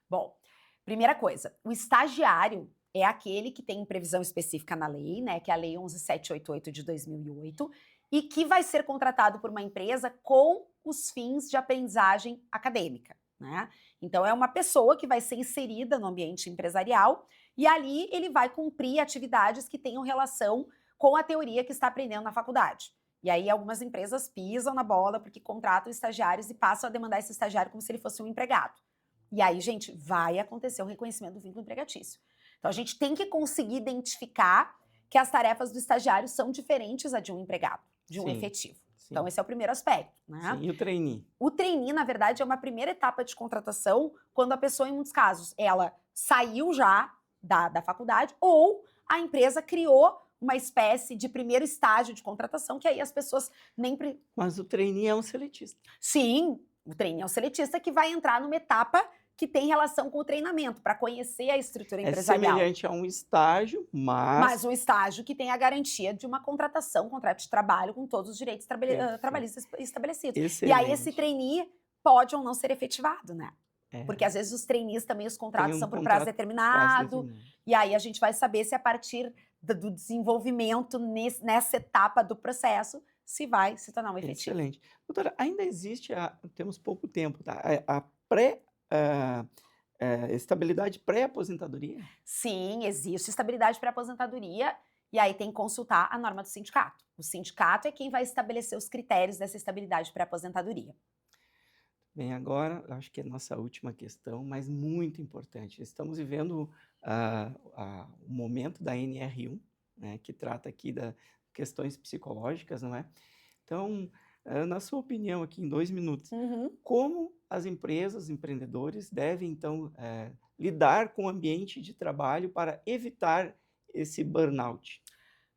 Bom, primeira coisa, o estagiário é aquele que tem previsão específica na lei, né, que é a Lei 11788 de 2008, e que vai ser contratado por uma empresa com os fins de aprendizagem acadêmica, né? Então é uma pessoa que vai ser inserida no ambiente empresarial e ali ele vai cumprir atividades que tenham relação com a teoria que está aprendendo na faculdade. E aí algumas empresas pisam na bola porque contratam estagiários e passam a demandar esse estagiário como se ele fosse um empregado. E aí, gente, vai acontecer o reconhecimento do vínculo empregatício. Então, a gente tem que conseguir identificar que as tarefas do estagiário são diferentes a de um empregado, de um Sim, efetivo. Então, sim, esse é o primeiro aspecto, né? sim. E o trainee? O trainee, na verdade, é uma primeira etapa de contratação quando a pessoa, em muitos casos, ela saiu já da faculdade ou a empresa criou uma espécie de primeiro estágio de contratação, que aí as pessoas nem... Mas o trainee é um seletista. Sim, o trainee é o seletista que vai entrar numa etapa que tem relação com o treinamento, para conhecer a estrutura É empresarial. semelhante a um estágio, Mas mas um estágio que tem a garantia de uma contratação, contrato de trabalho com todos os direitos perfeito, trabalhistas estabelecidos. E aí esse excelente. trainee pode ou não ser efetivado, né? Porque É, às vezes os trainees também, os tem contratos um são por prazo contrato quase determinado, determinado. e aí a gente vai saber se a partir do desenvolvimento nessa etapa do processo, se vai se tornar um efetivo. Excelente. Doutora, ainda existe temos pouco tempo, tá? A pré, ah, estabilidade pré-aposentadoria? Sim, existe estabilidade para aposentadoria, e aí tem que consultar a norma do sindicato. O sindicato é quem vai estabelecer os critérios dessa estabilidade para aposentadoria. Bem, agora, acho que é a nossa última questão, mas muito importante. Estamos vivendo o momento da NR1, né, que trata aqui das questões psicológicas, não é? Então, na sua opinião, aqui em 2 minutos, Uhum. como as empresas, empreendedores devem, então, lidar com o ambiente de trabalho para evitar esse burnout?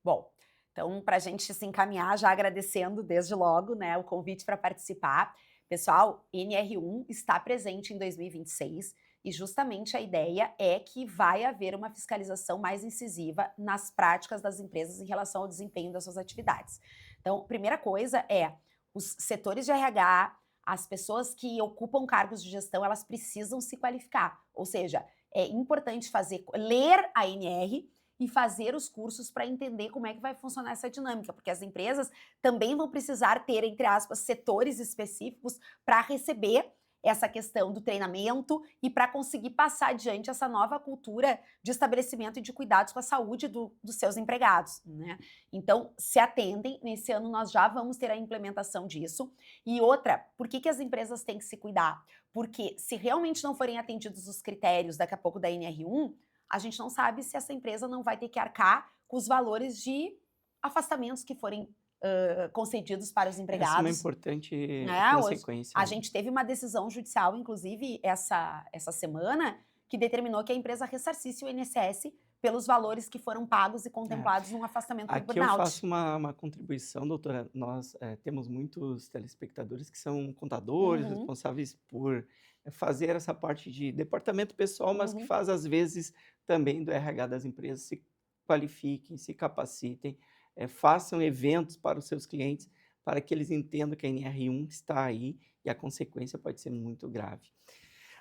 Bom, então, para a gente se encaminhar, já agradecendo desde logo, né, o convite para participar. Pessoal, NR1 está presente em 2026 e justamente a ideia é que vai haver uma fiscalização mais incisiva nas práticas das empresas em relação ao desempenho das suas atividades. Então, primeira coisa é os setores de RH, as pessoas que ocupam cargos de gestão, elas precisam se qualificar. Ou seja, é importante ler a NR e fazer os cursos para entender como é que vai funcionar essa dinâmica, porque as empresas também vão precisar ter, entre aspas, setores específicos para receber essa questão do treinamento e para conseguir passar adiante essa nova cultura de estabelecimento e de cuidados com a saúde dos seus empregados, né? Então, se atendem, nesse ano nós já vamos ter a implementação disso. E outra, por que as empresas têm que se cuidar? Porque se realmente não forem atendidos os critérios daqui a pouco da NR1, a gente não sabe se essa empresa não vai ter que arcar com os valores de afastamentos que forem concedidos para os Essa é uma empregados. importante Né? Hoje, consequência a aí. gente teve uma decisão judicial, inclusive, essa semana, que determinou que a empresa ressarcisse o INSS pelos valores que foram pagos e É. contemplados num afastamento por Aqui eu burnout. faço uma contribuição, doutora. Nós temos muitos telespectadores que são contadores, Uhum, responsáveis por fazer essa parte de departamento pessoal, mas que uhum. faz, às vezes, também do RH das empresas. Se qualifiquem, se capacitem, façam eventos para os seus clientes, para que eles entendam que a NR1 está aí e a consequência pode ser muito grave.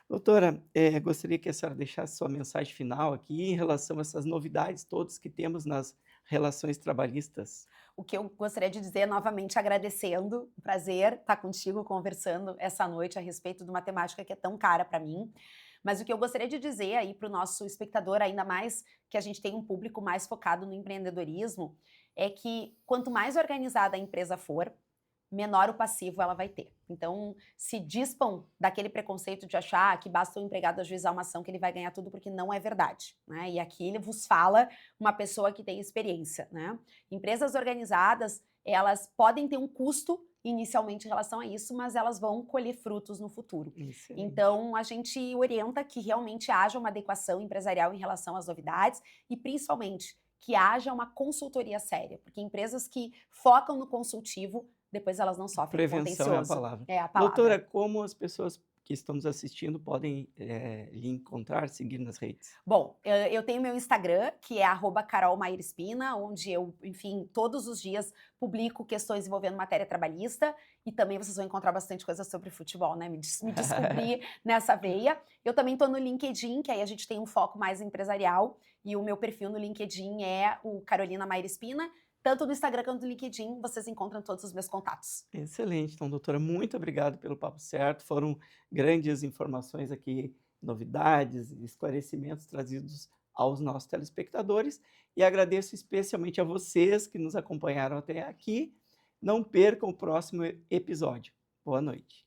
Doutora, gostaria que a senhora deixasse sua mensagem final aqui em relação a essas novidades todas que temos nas relações trabalhistas. O que eu gostaria de dizer, novamente agradecendo, um prazer estar contigo conversando essa noite a respeito de uma temática que é tão cara para mim. Mas o que eu gostaria de dizer aí para o nosso espectador, ainda mais que a gente tem um público mais focado no empreendedorismo, é que quanto mais organizada a empresa for, menor o passivo ela vai ter. Então, se dispam daquele preconceito de achar que basta o empregado ajuizar uma ação que ele vai ganhar tudo, porque não é verdade, né? E aqui ele vos fala uma pessoa que tem experiência, né? Empresas organizadas, elas podem ter um custo inicialmente em relação a isso, mas elas vão colher frutos no futuro. Excelente. Então, a gente orienta que realmente haja uma adequação empresarial em relação às novidades e, principalmente, que haja uma consultoria séria, porque empresas que focam no consultivo depois elas não sofrem no Prevenção é a contencioso. palavra. É a Doutora, palavra. como as pessoas que estão nos assistindo podem lhe encontrar, seguir nas redes? Bom, eu tenho meu Instagram, que é @carolmairespina, onde eu, enfim, todos os dias publico questões envolvendo matéria trabalhista e também vocês vão encontrar bastante coisa sobre futebol, né? Me descobri nessa veia. Eu também estou no LinkedIn, que aí a gente tem um foco mais empresarial e o meu perfil no LinkedIn é o Carolina Mairespina. Tanto no Instagram quanto no LinkedIn, vocês encontram todos os meus contatos. Excelente. Então, doutora, muito obrigado pelo papo certo. Foram grandes informações aqui, novidades, esclarecimentos trazidos aos nossos telespectadores. E agradeço especialmente a vocês que nos acompanharam até aqui. Não percam o próximo episódio. Boa noite.